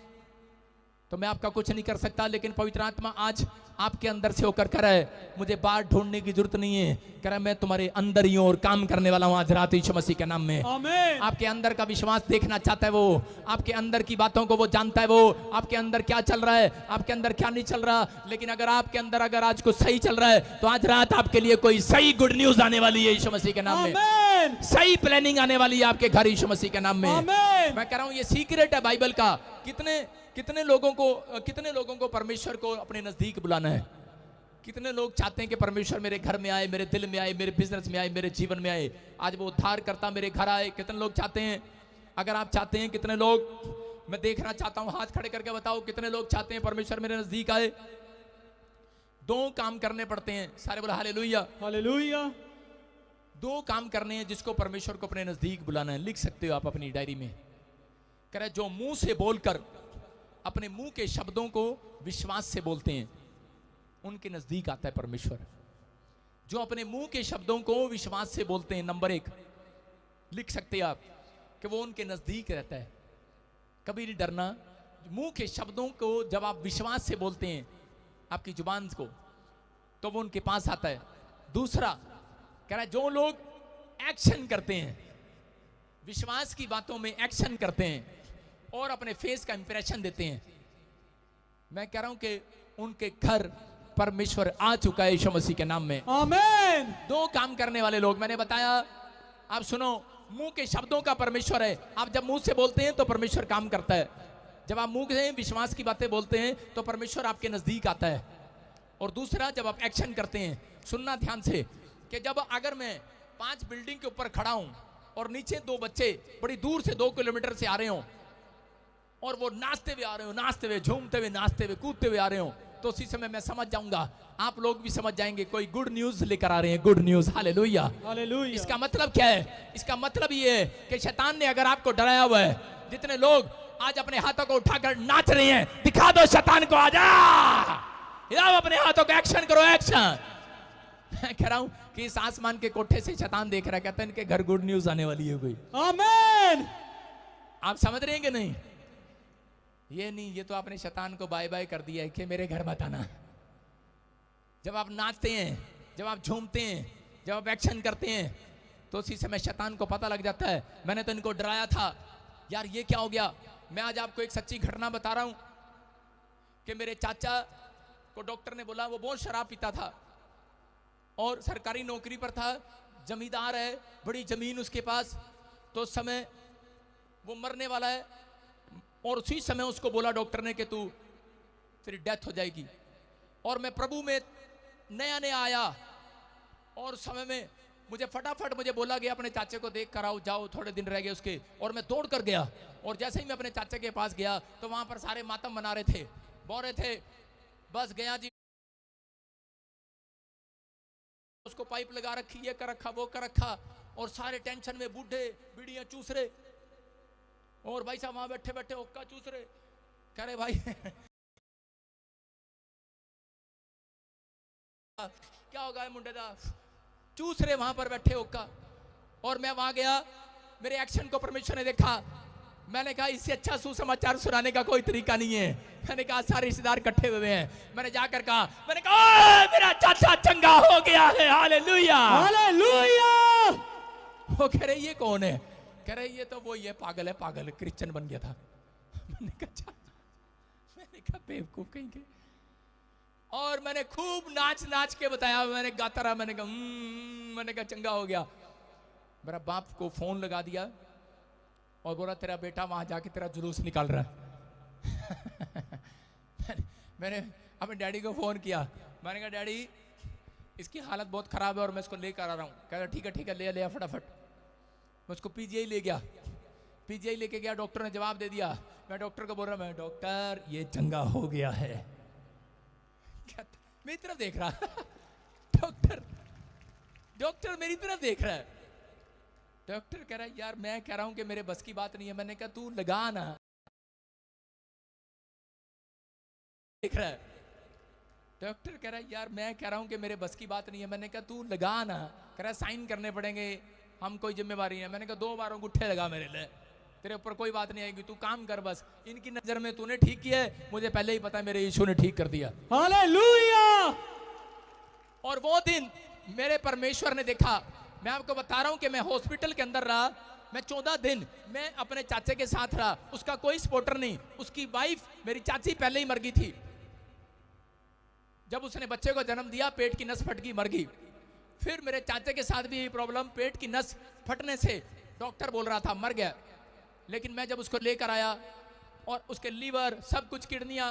तो मैं आपका कुछ नहीं कर सकता, लेकिन पवित्र आत्मा आज आपके अंदर से होकर कर रहा है। मुझे बाहर ढूंढने की जरूरत नहीं है, कह रहा है मैं तुम्हारे अंदर ही हूं और काम करने वाला हूं आज रात यीशु मसीह के नाम में। आमीन। आपके अंदर का विश्वास देखना चाहता है वो, आपके अंदर की बातों को वो जानता है, वो आपके अंदर क्या चल रहा है, आपके अंदर क्या नहीं चल रहा। लेकिन अगर आपके अंदर अगर आज कुछ सही चल रहा है तो आज रात आपके लिए कोई सही गुड न्यूज आने वाली है यीशु मसीह के नाम में। सही प्लानिंग आने वाली है आपके घर यीशु मसीह के नाम में। मैं कह रहा हूं ये सीक्रेट है बाइबल का। कितने लोगों को परमेश्वर को अपने नजदीक बुलाना है। कितने लोग चाहते हैं कि परमेश्वर मेरे घर में आए, मेरे दिल में आए, मेरे बिजनेस में आए, मेरे जीवन में आए, आज वो उद्धार करता मेरे घर आए। कितने लोग चाहते हैं? अगर आप चाहते हैं, कितने लोग, मैं देखना चाहता हूं, हाथ खड़े करके बताओ कितने लोग चाहते हैं परमेश्वर मेरे नजदीक आए। 2 काम करने पड़ते हैं, सारे बोला हालेलुया, हालेलुया। 2 काम करने हैं जिसको परमेश्वर को अपने नजदीक बुलाना है। लिख सकते हो आप अपनी डायरी में। कह रहे जो मुंह से बोलकर अपने मुंह के शब्दों को विश्वास से बोलते हैं उनके नजदीक आता है परमेश्वर। जो अपने मुंह के शब्दों को विश्वास से बोलते हैं, नंबर 1 लिख सकते हैं आप कि वो उनके नजदीक रहता है। कभी नहीं डरना। मुंह के शब्दों को जब आप विश्वास से बोलते हैं आपकी जुबान को, तो वो उनके पास आता है। दूसरा कह रहा है जो लोग एक्शन करते हैं, विश्वास की बातों में एक्शन करते हैं और अपने फेस का इंप्रेशन देते हैं, मैं कह रहा हूं कि उनके घर परमेश्वर आ चुका है यीशु मसीह के नाम में। आमीन। 2 काम करने वाले लोग मैंने बताया। आप सुनो, मुंह के शब्दों का परमेश्वर है। आप जब मुंह से बोलते हैं तो परमेश्वर काम करता है। जब आप मुंह से विश्वास की बातें बोलते हैं तो परमेश्वर आपके नजदीक आता है। और दूसरा जब आप एक्शन करते हैं, सुनना ध्यान से, कि जब अगर मैं 5 बिल्डिंग के ऊपर खड़ा हूं और नीचे 2 बच्चे बड़ी दूर से 2 किलोमीटर से आ रहे हो और वो नाचते हुए आ रहे हो, नाचते हुए, झूमते हुए, नाचते हुए, कूदते हुए आ रहे हो, तो उसी समय मैं समझ जाऊंगा, आप लोग भी समझ जाएंगे कोई गुड न्यूज लेकर आ रहे हैं। Good news, hallelujah, hallelujah. इसका मतलब क्या है? इसका मतलब ये है कि शैतान ने अगर आपको डराया हुआ है, जितने लोग आज अपने हाथों को उठाकर नाच रहे हैं, दिखा दो शैतान को, आजा, अपने हाथों को एक्शन करो, एक्शन। मैं कह रहा हूं कि इस आसमान के कोठे से शैतान देख रहा है, कहता है इनके घर गुड न्यूज आने वाली है कोई। आमीन। आप समझ रहे हैं कि नहीं? ये नहीं, ये तो आपने शैतान को बाय बाय कर दिया है कि मेरे घर मत आना। जब आप नाचते हैं, जब आप झूमते हैं, जब आप एक्शन करते हैं, तो उसी समय शैतान को पता लग जाता है मैंने तो इनको डराया था, यार ये क्या हो गया। मैं आज आपको एक सच्ची घटना बता रहा हूं कि मेरे चाचा को डॉक्टर ने बोला, वो बहुत शराब पीता था और सरकारी नौकरी पर था, जमींदार है, बड़ी जमीन उसके पास, तो उस समय वो मरने वाला है और उसी समय उसको बोला डॉक्टर ने कि तू तेरी डेथ हो जाएगी। और मैं प्रभु में नया नया आया और समय में मुझे फटाफट मुझे बोला गया अपने चाचे को देख कर आओ, जाओ, थोड़े दिन रह गए उसके, और मैं दौड़ कर गया। और जैसे ही मैं अपने चाचे के पास गया तो वहां पर सारे मातम मना रहे थे, बो रहे थे, बस गया जी। उसको पाइप लगा रखी, ये कर रखा, वो कर रखा, और सारे टेंशन में बूढ़े बीड़ियां चूस रहे, और भाई साहब वहां बैठे बैठे हुक्का चूस रहे। कह रहे भाई क्या होगा है मुंडे दा, चूस रहे वहां पर बैठे हुक्का। और मैं वहां गया, मेरे एक्शन को परमेश्वर ने देखा। मैंने कहा इससे अच्छा सुसमाचार सुनाने का कोई तरीका नहीं है। मैंने कहा सारे रिश्तेदार इकट्ठे हुए हैं, मैंने जाकर कहा, मैंने कहा मेरा चाचा चंगा हो गया है, हालेलुया हालेलुया। वो कह रहे ये कौन है? कह रहे ये तो वो ये पागल है, पागल क्रिश्चियन बन गया था। मैंने कहा बेवकूफ कहीं के। और मैंने खूब नाच नाच के बताया, मैंने गाता रहा, मैंने कहा चंगा हो गया। मेरा बाप को फोन लगा दिया और बोला तेरा बेटा वहां जाके तेरा जुलूस निकाल रहा है। मैंने अपने डैडी को फोन किया, मैंने कहा डैडी इसकी हालत बहुत खराब है और मैं इसको लेकर आ रहा हूँ। कह रहा ठीक है ले लिया फटाफट। मैं उसको पीजीआई ले गया, पीजीआई लेके गया, डॉक्टर ने जवाब दे दिया। मैं डॉक्टर को बोल रहा, मैं डॉक्टर ये चंगा हो गया है। क्या मेरी तरफ देख रहा डॉक्टर मेरी तरफ देख रहा है। डॉक्टर कह रहा है यार मैं कह रहा हूं कि मेरे बस की बात नहीं है। मैंने कहा तू लगा ना, देख रहा है। डॉक्टर कह रहा है यार मैं कह रहा हूं कि मेरे बस की बात नहीं है। मैंने कहा तू लगा ना। कह रहा है साइन करने पड़ेंगे, हम कोई जिम्मेवारी है। मैंने कहा 2 बार अंगूठे लगा मेरे लिए, तेरे ऊपर कोई बात नहीं आएगी, तू काम कर बस। इनकी नजर में तूने ठीक किया है, मुझे पहले ही पता है मेरे यीशु ने ठीक कर दिया। हालेलुया। और वो दिन मेरे परमेश्वर ने देखा। मैं आपको बता रहा हूं कि मैं हॉस्पिटल के अंदर रहा, मैं 14 दिन मैं अपने चाचे के साथ रहा। उसका कोई सपोर्टर नहीं, उसकी वाइफ मेरी चाची पहले ही मर गई थी। जब उसने बच्चे को जन्म दिया पेट की नस फट गई, मर गई। फिर मेरे चाचे के साथ भी यही प्रॉब्लम, पेट की नस फटने से डॉक्टर बोल रहा था मर गया। लेकिन मैं जब उसको लेकर आया और उसके लीवर सब कुछ, किडनियां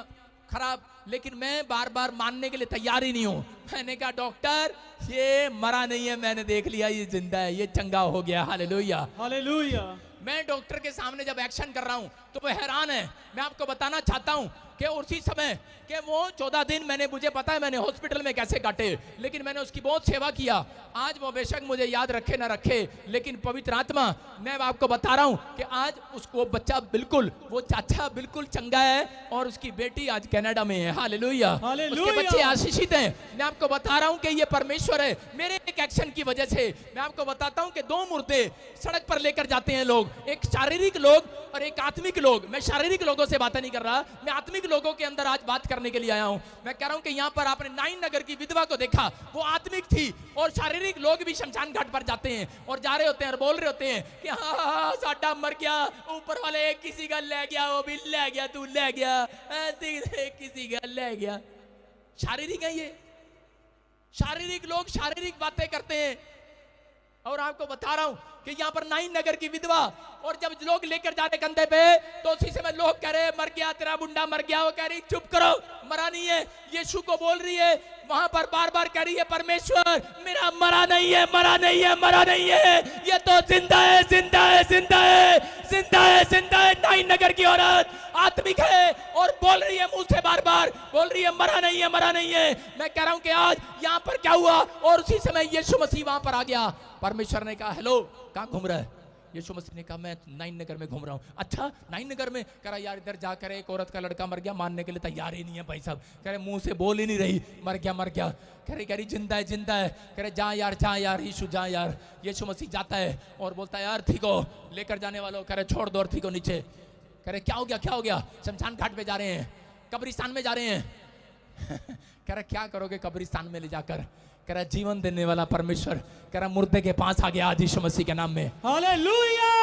खराब, लेकिन मैं बार बार मानने के लिए तैयार ही नहीं हूं। मैंने कहा डॉक्टर ये मरा नहीं है, मैंने देख लिया ये जिंदा है, ये चंगा हो गया। Hallelujah hallelujah. मैं डॉक्टर के सामने जब एक्शन कर रहा हूं तो वो हैरान है। मैं आपको बताना चाहता हूं कि उसी समय कि वो 14 दिन मुझे पता है मैंने हॉस्पिटल में कैसे काटे, लेकिन मैंने उसकी बहुत सेवा किया। आज वो बेशक मुझे याद रखे ना रखे, लेकिन पवित्र आत्मा, मैं आपको बता रहा हूं कि आज उसको बच्चा बिल्कुल, वो चाचा बिल्कुल चंगा है और उसकी बेटी आज कनाडा में है। हालेलुया। उसके बच्चे आशीषित हैं। मैं आपको बता रहा हूं कि ये परमेश्वर है। मेरे एक एक्शन की वजह से मैं आपको बताता हूं कि 2 मुर्दे सड़क पर लेकर जाते हैं लोग, एक शारीरिक लोग और एक आत्मिक लोग। मैं शारीरिक लोगों से बातें नहीं कर रहा, मैं आत्मिक लोगों के अंदर आज बात करने के लिए आया हूं। मैं कह रहा हूं कि यहां पर आपने 9 नगर की विधवा को देखा, वो आत्मिक थी। और शारीरिक लोग भी शमशान घाट पर जाते हैं और जा रहे होते हैं और बोल रहे होते हैं कि हाँ साडा मर गया, ऊपर वाले किसी का ले गया, वो भी ले गया, तू ले गया, किसी का ले गया। शारीरिक है ये, शारीरिक लोग शारीरिक बातें करते हैं। और आपको बता रहा हूं कि यहाँ पर 9 नगर की विधवा, और जब लोग लेकर जाते कंधे पे तो उसी समय लोग कह रहे मर गया, तेरा मुंडा मर गया। वो कह रही चुप करो, मरा नहीं है। यीशु को बोल रही है, वहां पर बार बार कह रही है परमेश्वर मेरा मरा नहीं है, मरा नहीं है, मरा नहीं है, ये तो जिंदा है, जिंदा है, जिंदा है, जिंदा है, जिंदा है। 9 नगर की औरत आत्मिक है और बोल रही है, मुंह से बार बार बोल रही है मरा नहीं है, मरा नहीं है। मैं कह रहा हूं कि आज यहाँ पर क्या हुआ, और उसी समय यीशु मसीह वहां पर आ गया। परमेश्वर ने कहा हेलो कहां घूम रहा है? यीशु मसीह ने कहा मैं 9 नगर में घूम रहा हूँ। अच्छा 9 नगर में? कह रहा यार इधर जाकर एक औरत का लड़का मर गया, मानने के लिए तैयार ही नहीं है भाई साहब। कह रहे मुंह से बोल ही नहीं रही, मर गया, मर गया। कह रही जिंदा है, जिंदा है। कह रहे जा यार यीशु जा यार। यीशु मसीह जाता है और बोलता है यार ठीक हो, लेकर जाने वालों। कह रहे छोड़ दो और ठीक हो नीचे। कह रहे क्या हो गया, क्या हो गया? शमशान घाट पे जा रहे हैं, कब्रिस्तान में जा रहे हैं। कह रहा क्या करोगे कब्रिस्तान में ले जाकर? कह रहा जीवन देने वाला परमेश्वर, कह रहा मुर्दे के पास आ गया आज यीशु मसीह के नाम में। हालेलुया।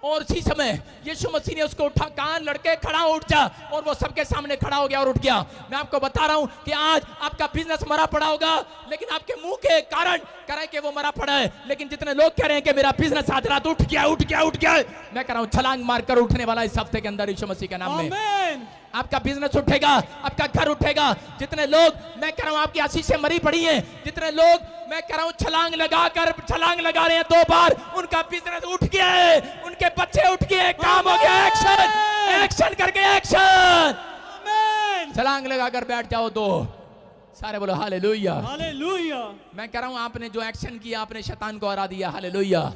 और उसी समय यीशु मसीह ने उसको उठा, कहा लड़के खड़ा हो, उठ जा। और वो सबके सामने खड़ा हो गया और उठ गया। मैं आपको बता रहा हूं कि आज आपका बिजनेस मरा पड़ा होगा, लेकिन आपके मुंह के कारण कह रहे हैं कि वो मरा पड़ा है, लेकिन जितने लोग कह रहे हैं कि मेरा बिजनेस आज रात उठ गया, उठ गया, उठ गया, मैं कह रहा हूं छलांग मारकर उठने वाला इस हफ्ते के अंदर यीशु मसीह के नाम में। आपका बिजनेस उठेगा, आपका घर उठेगा। जितने लोग, मैं कह रहा हूं आपकी आशीषें मरी पड़ी हैं, जितने लोग मैं कह रहा हूं छलांग लगा रहे हैं 2 बार, उनका बिजनेस उठ गया है, उनके बच्चे उठ गए, काम हो गया। एक्शन, एक्शन करके एक्शन। छलांग लगाकर बैठ जाओ 2, सारे बोलो हालेलुया। हालेलुया। मैं कह रहा हूं आपने जो एक्शन किया आपने शैतान को हरा दिया। हालेलुया।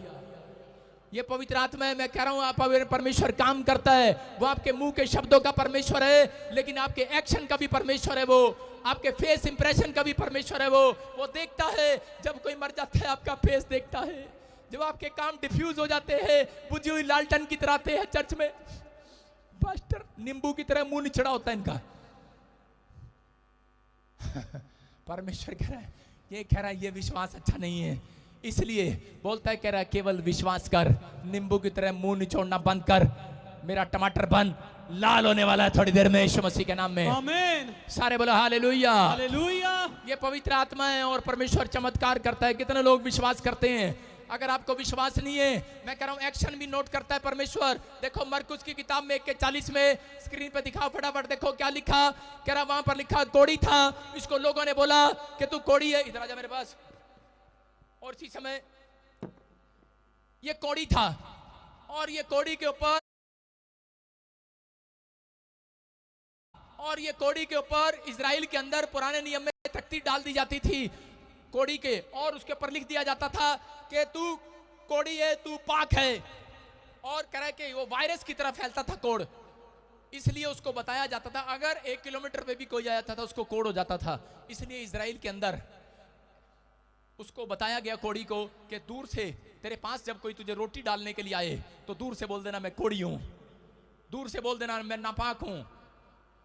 ये पवित्र आत्मा है। मैं कह रहा हूं आप परमेश्वर काम करता है। वो आपके मुंह के शब्दों का परमेश्वर है, लेकिन आपके एक्शन का भी परमेश्वर है। वो आपके फेस इंप्रेशन का भी परमेश्वर है। वो देखता है जब कोई मर जाता है, आपका फेस देखता है। जब आपके काम डिफ्यूज हो जाते हैं, बुझी हुई लालटन की तरह आते हैं चर्च में, पास्टर नींबू की तरह मुंह निचड़ा होता है इनका। परमेश्वर कह रहा है, ये कह रहा है ये विश्वास अच्छा नहीं है, इसलिए बोलता है, कह रहा है केवल विश्वास कर, नींबू की तरह मुंह निचोड़ना बंद कर, मेरा टमाटर बन लाल होने वाला है थोड़ी देर में यीशु मसीह के नाम में। आमीन। सारे बोलो हालेलुया। हालेलुया। ये पवित्र आत्मा है और परमेश्वर चमत्कार करता है। कितने लोग विश्वास करते हैं? अगर आपको विश्वास नहीं है, मैं कह रहा हूं एक्शन भी नोट करता है परमेश्वर। देखो मरकुस की किताब में 1:40 में, स्क्रीन पे दिखाओ फटाफट, देखो क्या लिखा। कह रहा वहां पर लिखा कोड़ी था, इसको लोगों ने बोला कि तू कोड़ी है, इधर आ जा मेरे पास। और इसी समय ये कोड़ी था और ये कोड़ी के ऊपर इजराइल के अंदर पुराने नियम में तख्ती डाल दी जाती थी कोड़ी के, और उसके ऊपर लिख दिया जाता था कि तू कोड़ी है, तू पाक है। और कह रहा है कि वो वायरस की तरह फैलता था कोड़, इसलिए उसको बताया जाता था अगर 1 किलोमीटर पे भी कोई आया था उसको कोड़ हो जाता था। इसलिए इजराइल के अंदर उसको बताया गया कोड़ी को कि दूर से तेरे पास जब कोई तुझे रोटी डालने के लिए आए तो दूर से बोल देना मैं कोड़ी हूं, दूर से बोल देना मैं नापाक हूं,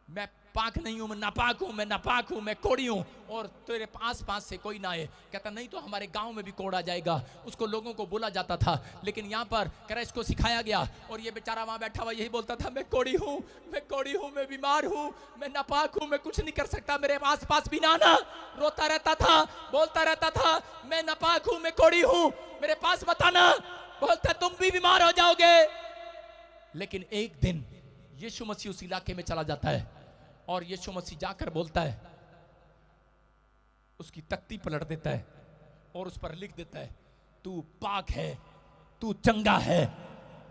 मैं पाक नहीं हूं, मैं नापाक हूं, मैं नापाक हूं, मैं कोड़ी हूं, और तेरे पास से कोई ना आए। कहता नहीं तो हमारे गांव में भी कोड़ आ जाएगा। उसको लोगों को बोला जाता था, लेकिन यहाँ पर कह रहा इसको सिखाया गया और ये बेचारा वहां बैठा हुआ यही बोलता था मैं कोड़ी हूं, मैं कोड़ी हूं, मैं बीमार हूं, मैं नापाक हूं, मैं कुछ नहीं कर सकता, मेरे पास भी ना आना। रोता रहता था, बोलता रहता था मैं नापाक हूं, मैं कोड़ी हूं, मेरे पास मत आना। बोलता तुम भी बीमार हो जाओगे। लेकिन एक दिन यीशु मसीह उस इलाके में चला जाता है और यीशु मसीह जाकर बोलता है, उसकी तख्ती पलट देता है और उस पर लिख देता है तू पाक है, तू चंगा है,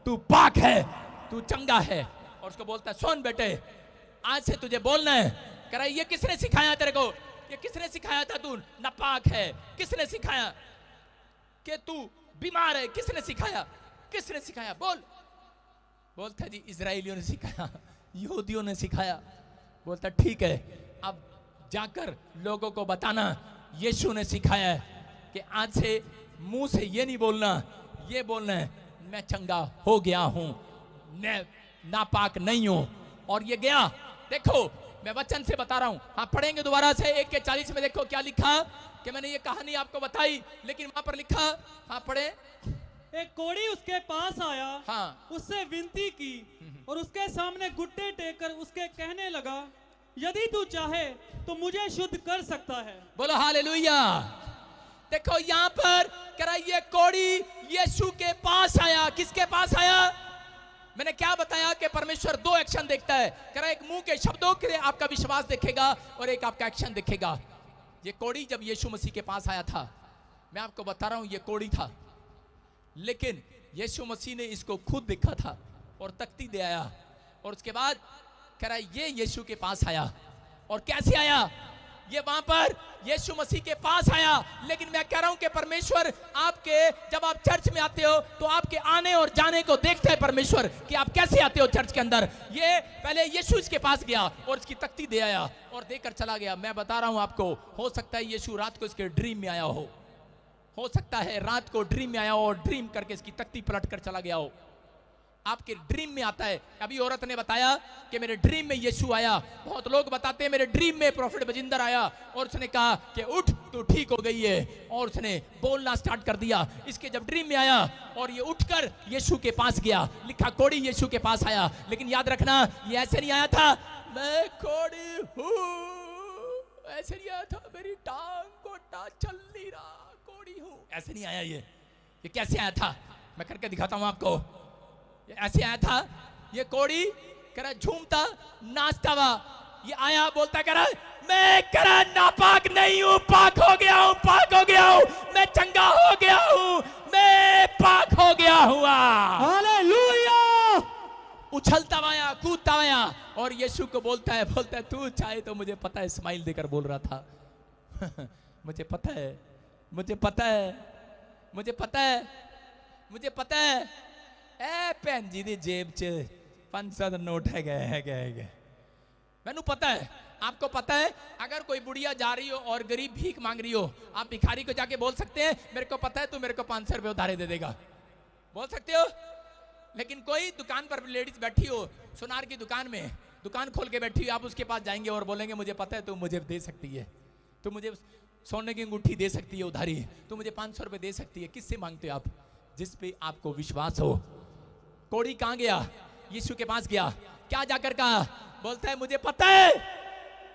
तू पाक है, तू चंगा है। और उसको बोलता है सुन बेटे, आज से तुझे बोलना है। कह रहा है ये किसने सिखाया तेरे को? ये किसने सिखाया था तू नापाक है? किसने सिखाया कि तू बीमार है? किसने सिखाया? किसने सिखाया? बोलता जी इजराइलियों ने सिखाया, यहूदियों ने सिखाया। बोलता ठीक है, अब जाकर लोगों को बताना यीशु ने सिखाया है कि आज से मुंह से ये नहीं बोलना, ये बोलना है मैं चंगा हो गया हूं, मैं नापाक नहीं हूं। और ये गया। देखो मैं वचन से बता रहा हूं, हाँ पढ़ेंगे दोबारा से 1:40 में। देखो क्या लिखा कि मैंने ये कहानी आपको बताई, लेकिन वहां पर लिखा, हाँ पढ़े। एक कोढ़ी उसके पास आया, हाँ, उससे विनती की और उसके सामने घुटने टेककर उसके कहने लगा यदि तू चाहे तो मुझे शुद्ध कर सकता है। बोलो हालेलुया। देखो यहाँ पर कह रहा ये कोढ़ी यीशु के पास आया। किसके पास आया? मैंने क्या बताया कि परमेश्वर 2 एक्शन देखता है। कह रहा एक मुंह के शब्दों के आपका विश्वास देखेगा और एक आपका एक्शन देखेगा। ये कोढ़ी जब यीशु मसीह के पास आया था, मैं आपको बता रहा हूं ये कोढ़ी था, लेकिन यीशु मसीह ने इसको खुद देखा था और तख्ती दे आया। और उसके बाद कह रहा है ये यीशु के पास आया। और कैसे आया? ये वहां पर यीशु मसीह के पास आया। लेकिन मैं कह रहा हूं कि परमेश्वर आपके, जब आप चर्च में आते हो तो आपके आने और जाने को देखता है परमेश्वर कि आप कैसे आते हो चर्च के अंदर। ये पहले यीशु इसके पास गया और इसकी तख्ती दे आया और देकर चला गया। मैं बता रहा हूं आपको, हो सकता है यीशु रात को इसके ड्रीम में आया हो सकता है रात को ड्रीम में आया हो और ड्रीम करके इसकी तख्ती पलट कर चला गया हो। आपके ड्रीम में आता है। अभी औरत ने बताया कि मेरे ड्रीम में यीशु आया। बहुत लोग बताते हैं मेरे ड्रीम में प्रोफेट बजिंदर आया और उसने कहा कि उठ तू ठीक हो गई है, और उसने बोलना स्टार्ट कर दिया। इसके जब ड्रीम में आया और ये उठकर यीशु के पास गया, लिखा कोढ़ी यीशु के पास आया। लेकिन याद रखना ये ऐसे नहीं आया था मैं कोढ़ी हूं, ऐसे नहीं आया था मेरी टांग गोटा चल नहीं रहा, कोढ़ी हूं, ऐसे नहीं आया। ये कैसे आया था? मैं करके दिखाता हूं आपको। ऐसे आया था ये कोढ़ी, कह रहा झूमता नाचता हुआ ये आया, बोलता कह रहा मैं कह रहा नापाक नहीं हूं, पाक हो गया हूं, पाक हो गया हूं, मैं चंगा हो गया हूं, मैं पाक हो गया हुआ। हालेलुया। उछलता आया, कूदता आया और यीशु को बोलता है तू चाहे तो, मुझे पता है स्माइल देकर बोल रहा था, मुझे पता है, मुझे पता है, मुझे पता है, मुझे पता है। ए भैन जी दी जेब च 500 दा नोट है। मैनू पता है, आपको पता है। अगर कोई बुढ़िया जा रही हो और गरीब भीख मांग रही हो, आप भिखारी को जाके बोल सकते हैं मेरे को पता है तू मेरे को 500 रुपये उधारे दे देगा, बोल सकते हो। लेकिन कोई दुकान पर लेडीज बैठी हो, सुनार की दुकान में दुकान खोल के बैठी हो, आप उसके पास जाएंगे और बोलेंगे मुझे पता है तू मुझे दे सकती है, तू मुझे सोने की अंगूठी दे सकती है उधारी, तू मुझे 500 रुपये दे सकती है। किससे मांगते हो आप? जिस पे आपको विश्वास हो। कोड़ी कहां गया? यीशु के पास गया, क्या जाकर कहा? बोलता है मुझे पता है,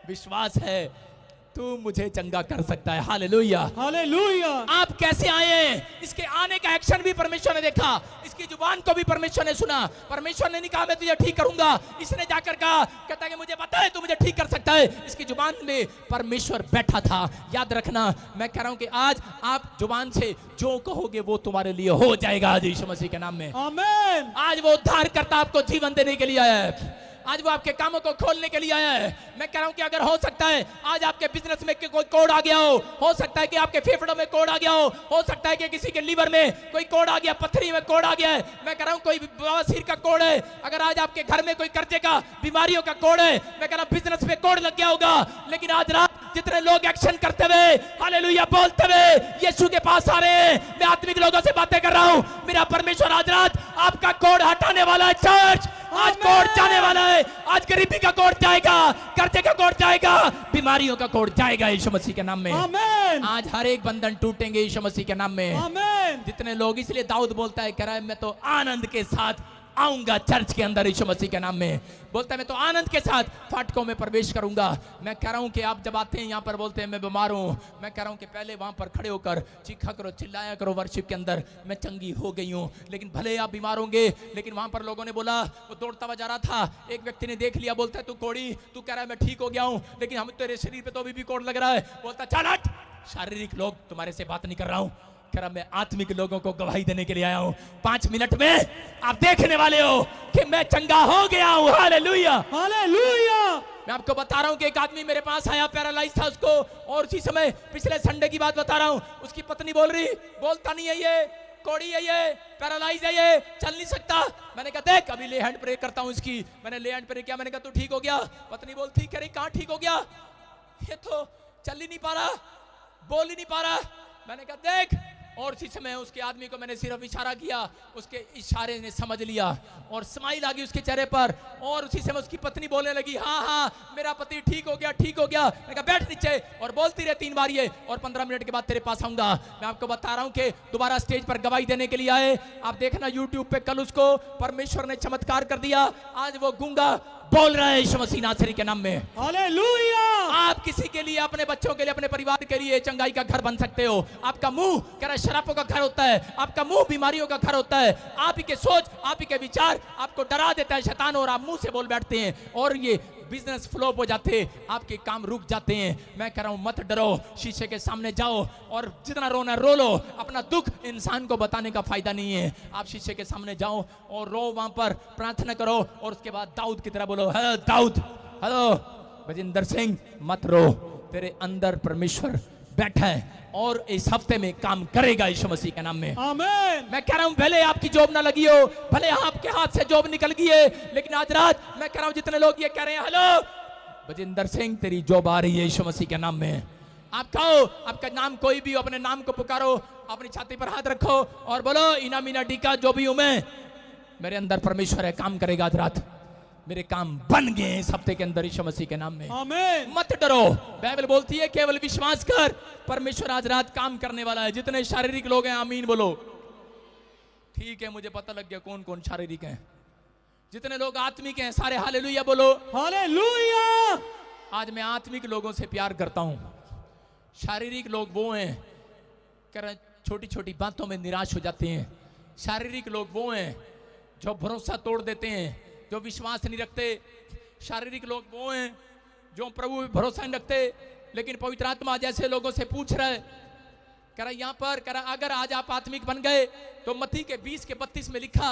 विश्वास है, तू मुझे चंगा कर सकता है। Hallelujah, hallelujah. आप कैसे आए? इसके आने का एक्शन भी परमेश्वर ने देखा, इसकी जुबान को भी परमेश्वर ने सुना। परमेश्वर ने नहीं कहा मैं तुझे ठीक करूंगा, इसने जाकर कहा, कहता है कि मुझे पता है तू मुझे ठीक कर सकता है। इसकी जुबान में परमेश्वर बैठा था। याद रखना, मैं कह रहा हूं कि आज आप जुबान से जो कहोगे वो तुम्हारे लिए हो जाएगा, आज यीशु मसीह के नाम में। आमीन। आज वो उद्धारकर्ता आपको जीवन देने के लिए आया है, आज वो आपके कामों को खोलने के लिए आया है। मैं कह रहा हूं कि अगर हो सकता है आज आपके बिजनेस में कोई कोड आ गया हो सकता है कि आपके फेफड़ों में कोड आ गया हो सकता है कि किसी के लीवर में कोई कोड आ गया, पथरी में कोड आ गया है। मैं कह रहा हूं कोई बवासीर का कोड है, अगर आज आपके घर में कोई कर्जे का, बीमारियों का कोड है, मैं कह रहा हूं बिजनेस में कोड लग गया होगा। लेकिन आज रात जितने लोग एक्शन करते हुए हालेलुया बोलते हुए यीशु के पास आ रहे हैं, मैं आत्मिक लोगों से बातें कर रहा हूं, मेरा परमेश्वर आज रात आपका कोड हटाने वाला है। चर्च आज कोड जाने वाला है, आज गरीबी का कोड जाएगा, कर्जे का कोड जाएगा, बीमारियों का कोड जाएगा यीशु मसीह के नाम में। आमीन। आज हर एक बंधन टूटेंगे यीशु मसीह के नाम में। आमीन। जितने लोग, इसलिए दाऊद बोलता है, कह रहा है मैं तो आनंद के साथ आऊंगा चर्च के अंदर यीशु मसीह के नाम में। बोलता है मैं तो आनंद के साथ फाटकों में प्रवेश करूंगा। मैं कह रहा हूं कि आप जब आते हैं यहाँ पर बोलते हैं मैं बीमार हूं, मैं कह रहा हूं कि पहले वहां पर खड़े होकर चीखा करो, चिल्लाया करो वर्शिप के अंदर, मैं चंगी हो गई हूं। लेकिन भले आप बीमार होंगे, लेकिन वहां पर लोगों ने बोला, वो दौड़ता हुआ जा रहा था, एक व्यक्ति ने देख लिया, बोलता है तू कोड़ी, तू कह रहा है मैं ठीक हो गया हूं, लेकिन हम तेरे शरीर पे तो अभी भी कोड़ लग रहा है। बोलता चल हट, शारीरिक लोग तुम्हारे से बात नहीं कर रहा हूं, कह रहा मैं आत्मिक लोगों को गवाही देने के लिए आया हूं। 5 मिनट में आप देखने वाले हो कि मैं चंगा हो गया हूं। Hallelujah, hallelujah. मैं आपको बता रहा हूं कि एक आदमी मेरे पास आया, पैरालाइज था उसको, और उसी समय पिछले संडे की बात बता रहा हूं, उसकी पत्नी बोल रही, बोलता नहीं है ये, कोड़ी है ये, पैरालाइज है ये, चल नहीं सकता। मैंने कहा देख अभी ले हैंड प्रे करता हूं इसकी। मैंने ले हैंड प्रे किया, मैंने कहा तू ठीक हो गया? पत्नी बोलती, कह रही कहां ठीक हो गया, ये तो चल ही नहीं पा रहा, बोल ही नहीं पा रहा। मैंने कहा देख, और उसी समय उसके आदमी को मैंने सिर्फ इशारा किया, उसके इशारे ने समझ लिया और स्माइल आ गई उसके चेहरे पर, और उसी समय उसकी पत्नी बोलने लगी हाँ हाँ मेरा पति ठीक हो गया, ठीक हो गया। मैंने कहा बैठ नीचे, और बोलती रहे 3 बार ये, और 15 मिनट के बाद तेरे पास आऊंगा। मैं आपको बता रहा हूं कि दोबारा स्टेज पर गवाही देने के लिए आए। आप देखना यूट्यूब पे, कल उसको परमेश्वर ने चमत्कार कर दिया, आज वो गूंगा बोल रहा है यीशु मसीह नासरी के नाम में। हालेलुया। आप किसी के लिए, अपने बच्चों के लिए, अपने परिवार के लिए चंगाई का घर बन सकते हो। आपका मुंह कह रहा है शराबों का घर होता है, आपका मुंह बीमारियों का घर होता है, आप ही के सोच, आप ही के विचार आपको डरा देता है शैतान, और आप मुंह से बोल बैठते हैं और ये बिजनेस फ्लॉप हो जाते हैं, आपके काम रुक जाते हैं। मैं कह रहा हूं मत डरो, शीशे के सामने जाओ और जितना रोना रो लो। अपना दुख इंसान को बताने का फायदा नहीं है। आप शीशे के सामने जाओ और रो, वहां पर प्रार्थना करो, और उसके बाद दाऊद की तरह बोलो, हेलो दाऊद, हेलो बजिंदर सिंह, मत रो, तेरे अंदर परमेश्वर बैठा है और इस हफ्ते में काम करेगा यीशु मसीह के नाम में। आमीन। मैं कह रहा हूं भले आपकी जॉब ना लगी हो, भले आपके हाथ से जॉब निकल गई है, लेकिन आज रात मैं कह रहा हूं जितने लोग ये कह रहे हैं हेलो बजिंदर सिंह तेरी जॉब आ रही है यीशु मसीह के नाम में। आप कहो, आपका नाम कोई भी हो, अपने नाम को पुकारो, अपनी छाती पर हाथ रखो और बोलो इना मीना टीका जो भी हूं मैं, मेरे अंदर परमेश्वर है, काम करेगा आज रात, मेरे काम बन गए इस हफ्ते के अंदर यीशु मसीह के नाम में। आमीन। मत डरो, बाइबल बोलती है केवल विश्वास कर, परमेश्वर आज रात काम करने वाला है। जितने शारीरिक लोग हैं आमीन बोलो। ठीक है, मुझे पता लग गया कौन कौन शारीरिक हैं। जितने लोग आत्मिक हैं सारे हालेलुया बोलो। हालेलुया। आज मैं आत्मिक लोगों से प्यार करता हूं। शारीरिक लोग वो हैं कर छोटी छोटी बातों में निराश हो जाते हैं। शारीरिक लोग वो हैं जो भरोसा तोड़ देते हैं, जो विश्वास नहीं रखते। शारीरिक लोग वो हैं जो प्रभु पे भरोसा नहीं रखते। लेकिन पवित्र आत्मा जैसे लोगों से पूछ रहा है, कह रहा यहाँ पर, कह रहा अगर आज आप आत्मिक बन गए तो मत्ती के 20 के 32 में लिखा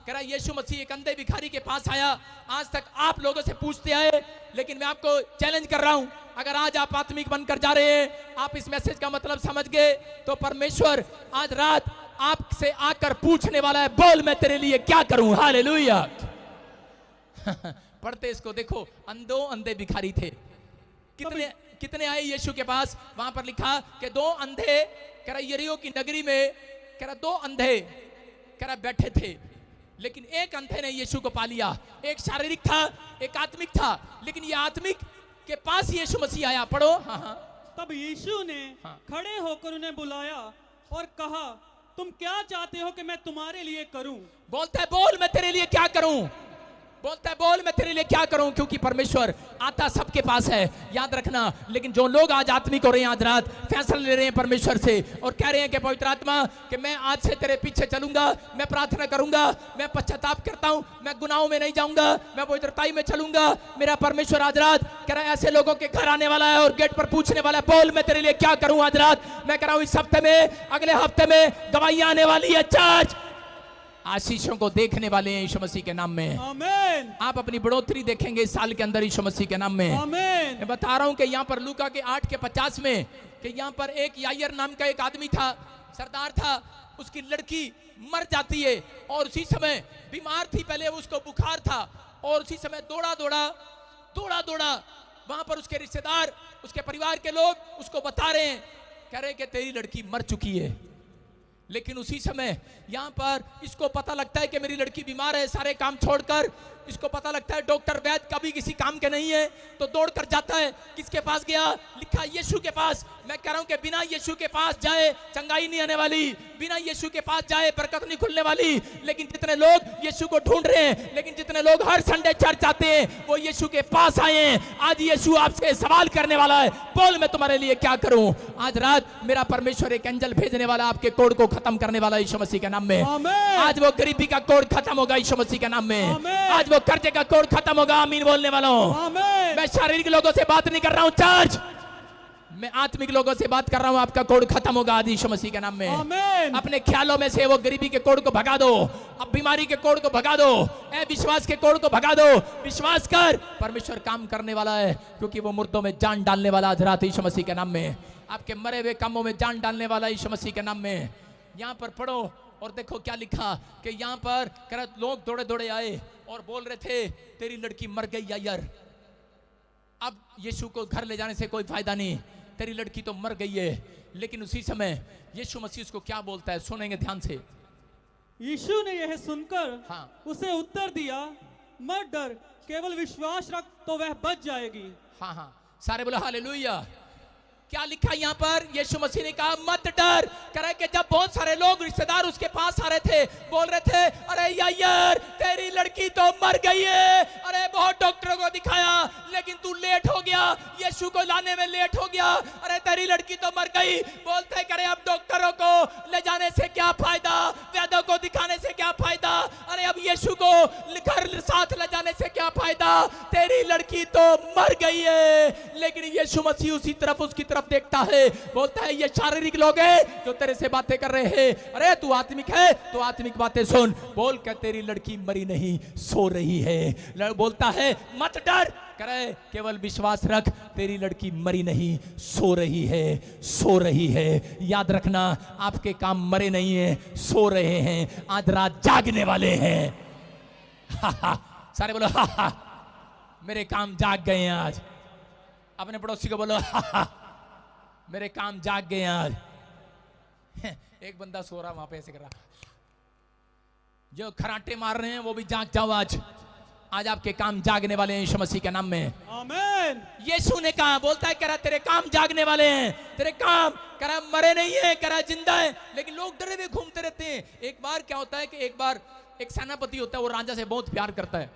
कह रहा यीशु मसीह एक अंधे भिखारी के पास आया। आज तक आप लोगों से पूछते आए, लेकिन मैं आपको चैलेंज कर रहा हूं, अगर आज आप आत्मिक बनकर जा रहे हैं, आप इस मैसेज का मतलब समझ गए, तो परमेश्वर आज रात आपसे आकर पूछने वाला है, बोल मैं तेरे लिए क्या करूं। हालेलुया। पढ़ते इसको देखो, अंधे भिखारी थे। कितने आए यीशु के पास? वहां पर लिखा कि 2 अंधे, कह रहा यरीहो की नगरी में, कह रहा 2 अंधे कह रहा बैठे थे, लेकिन एक अंधे ने यीशु को पा लिया। एक शारीरिक था, एक आत्मिक था, लेकिन ये आत्मिक के पास यीशु मसीह आया। पढ़ो। हाँ। तब यीशु ने खड़े होकर उन्हें बुलाया और कहा, तुम क्या चाहते हो कि मैं तुम्हारे लिए करूं? बोलता है बोल मैं तेरे लिए क्या करूं। बोलता है बोल मैं तेरे लिए क्या करूं, क्योंकि परमेश्वर आता सबके पास है, याद रखना। लेकिन जो लोग आज आत्मिक हो रहे हैं, आज रात फैसला ले रहे हैं परमेश्वर से और कह रहे हैं कि पवित्र आत्मा कि मैं आज से तेरे पीछे चलूंगा, मैं प्रार्थना करूंगा, मैं पश्चाताप करता हूं, मैं गुनाहों में नहीं जाऊंगा, मैं पवित्रताई में चलूंगा। मेरा परमेश्वर आज रात कह रहा है ऐसे लोगों के घर आने वाला है और गेट पर पूछने वाला है, बोल मैं तेरे लिए क्या करूं। आज रात मैं कह रहा हूं इस हफ्ते में, अगले हफ्ते में गवाहियां आने वाली है। चर्च आशीषों को देखने वाले हैं यीशु मसीह के नाम में। आमीन। आप अपनी बढ़ोतरी देखेंगे इस साल के अंदर यीशु मसीह के नाम में। आमीन। मैं बता रहा हूं कि यहाँ पर लूका के 8:50 में कि यहाँ पर एक यायर नाम का एक आदमी था, सरदार था, उसकी लड़की मर जाती है और उसी समय बीमार थी, पहले उसको बुखार था और उसी समय दौड़ा दौड़ा वहां पर उसके रिश्तेदार, उसके परिवार के लोग उसको बता रहे हैं, कह रहे कि तेरी लड़की मर चुकी है। लेकिन उसी समय यहाँ पर इसको पता लगता है कि मेरी लड़की बीमार है, सारे काम छोड़कर इसको पता लगता है डॉक्टर वैद्य कभी किसी काम के नहीं है, तो दौड़कर जाता है। किसके पास गया? लिखा यीशु के पास। मैं कह रहा हूं कि बिना यीशु के पास जाए चंगाई नहीं आने वाली, बिना यीशु के पास जाए बरकत नहीं खुलने वाली। लेकिन जितने लोग यीशु को ढूंढ रहे हैं, लेकिन जितने लोग हर संडे चर्च आते हैं, वो यीशु के पास आए हैं। आज यीशु आपसे सवाल करने वाला है, बोल मैं तुम्हारे लिए क्या करूं। आज रात मेरा परमेश्वर एक एंजल भेजने वाला, आपके कोड को खत्म करने वाला यीशु मसीह के नाम में। आज वो गरीबी का कोड खत्म होगा यीशु मसीह के नाम में। आज वो कर्जे का कोड खत्म होगा। आमीन बोलने वाला हूं। मैं शारीरिक लोगों से बात नहीं कर रहा हूं चर्च, मैं आत्मिक लोगों से बात कर रहा हूं। आपका कोड खत्म होगा आज यीशु मसीह के नाम में। अपने ख्यालों में से वो गरीबी के कोड को भगा दो, अब बीमारी के कोड को भगा दो, विश्वास के कोड को भगा दो। विश्वास कर, परमेश्वर काम करने वाला है, क्योंकि वो मुर्दों में जान डालने वाला आज रात यीशु मसीह के नाम में। आपके मरे हुए कामों में जान डालने वाला यीशु मसीह के नाम में। यहाँ पर पढ़ो और देखो क्या लिखा कि यहाँ पर लोग दौड़े दौड़े आए और बोल रहे थे तेरी लड़की मर गई यार। अब यीशु को घर ले जाने से कोई फायदा नहीं, तेरी लड़की तो मर गई है। लेकिन उसी समय यीशु मसीह उसको क्या बोलता है, सुनेंगे ध्यान से। यीशु ने यह सुनकर उसे उत्तर दिया, मत डर, केवल विश्वास रख तो वह बच जाएगी। हाँ, सारे बोलो हालेलुया। क्या लिखा यहाँ पर? यीशु मसीह ने कहा मत डर। कह रहा है कि जब बहुत सारे लोग रिश्तेदार उसके पास आ रहे थे, बोल रहे थे अरे यार तेरी लड़की तो मर गई है, अरे बहुत डॉक्टरों को दिखाया लेकिन तू लेट हो गया, यीशु को लाने में लेट हो गया, अरे तेरी लड़की तो मर गई। बोलते करे अब डॉक्टरों को ले जाने से क्या फायदा, वैद्यों को दिखाने से क्या फायदा, अरे अब यीशु को घर साथ ले जाने से क्या फायदा, तेरी लड़की तो मर गई है। लेकिन यीशु मसीह उसी तरफ उसकी तरफ देखता है, बोलता है ये शारीरिक लोग हैं जो तेरे से बातें कर रहे हैं, अरे तू आत्मिक है तो आत्मिक बातें सुन। बोल के तेरी लड़की मरी नहीं, सो रही है। बोलता है मत डर, करे केवल विश्वास रख, तेरी लड़की मरी नहीं, सो रही है, सो रही है। याद रखना आपके काम मरे नहीं है, सो रहे हैं, आज रात जागने वाले हैं। सारे बोलो हा, मेरे काम जाग गए हैं आज। अपने पड़ोसी को बोलो हा, मेरे काम जाग गए आज। एक बंदा सो रहा वहां पे ऐसे कर रहा, जो खराटे मार रहे हैं वो भी जाग जाओ आज। आज आपके काम जागने वाले हैं यीशु मसीह के नाम में। आमीन। यीशु ने कहा, बोलता है कह रहा तेरे काम जागने वाले हैं, तेरे काम कह रहा मरे नहीं है, कह रहा जिंदा है। लेकिन लोग डरे हुए घूमते रहते हैं। एक बार क्या होता है कि एक बार एक सेनापति होता है, वो राजा से बहुत प्यार करता है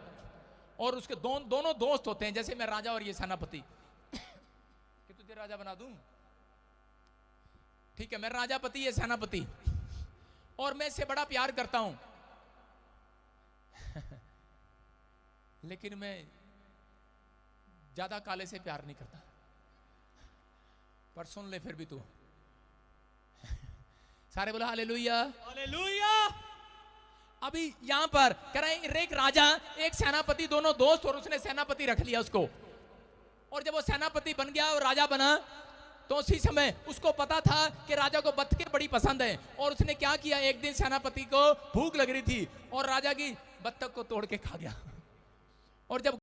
और उसके दोनों दोस्त होते हैं, जैसे मैं राजा और ये सेनापति। कि तुझे राजा बना दूं? ठीक है, मैं राजापति ये सेनापति, और मैं इससे बड़ा प्यार करता हूं। लेकिन मैं ज्यादा काले से प्यार नहीं करता। पर सुन ले फिर भी तू। सारे बोला हालेलुया, हालेलुया। अभी यहां पर कह रहे हैं एक राजा एक सेनापति दोनों दोस्त, और उसने सेनापति रख लिया उसको। और जब वो सेनापति बन गया और राजा बना, तो उसी समय उसको पता था कि राजा को बत्तखें बड़ी पसंद है, और उसने क्या किया, एक दिन सेनापति को भूख लग रही थी और राजा की बत्तख को तोड़ के खा गया। और जब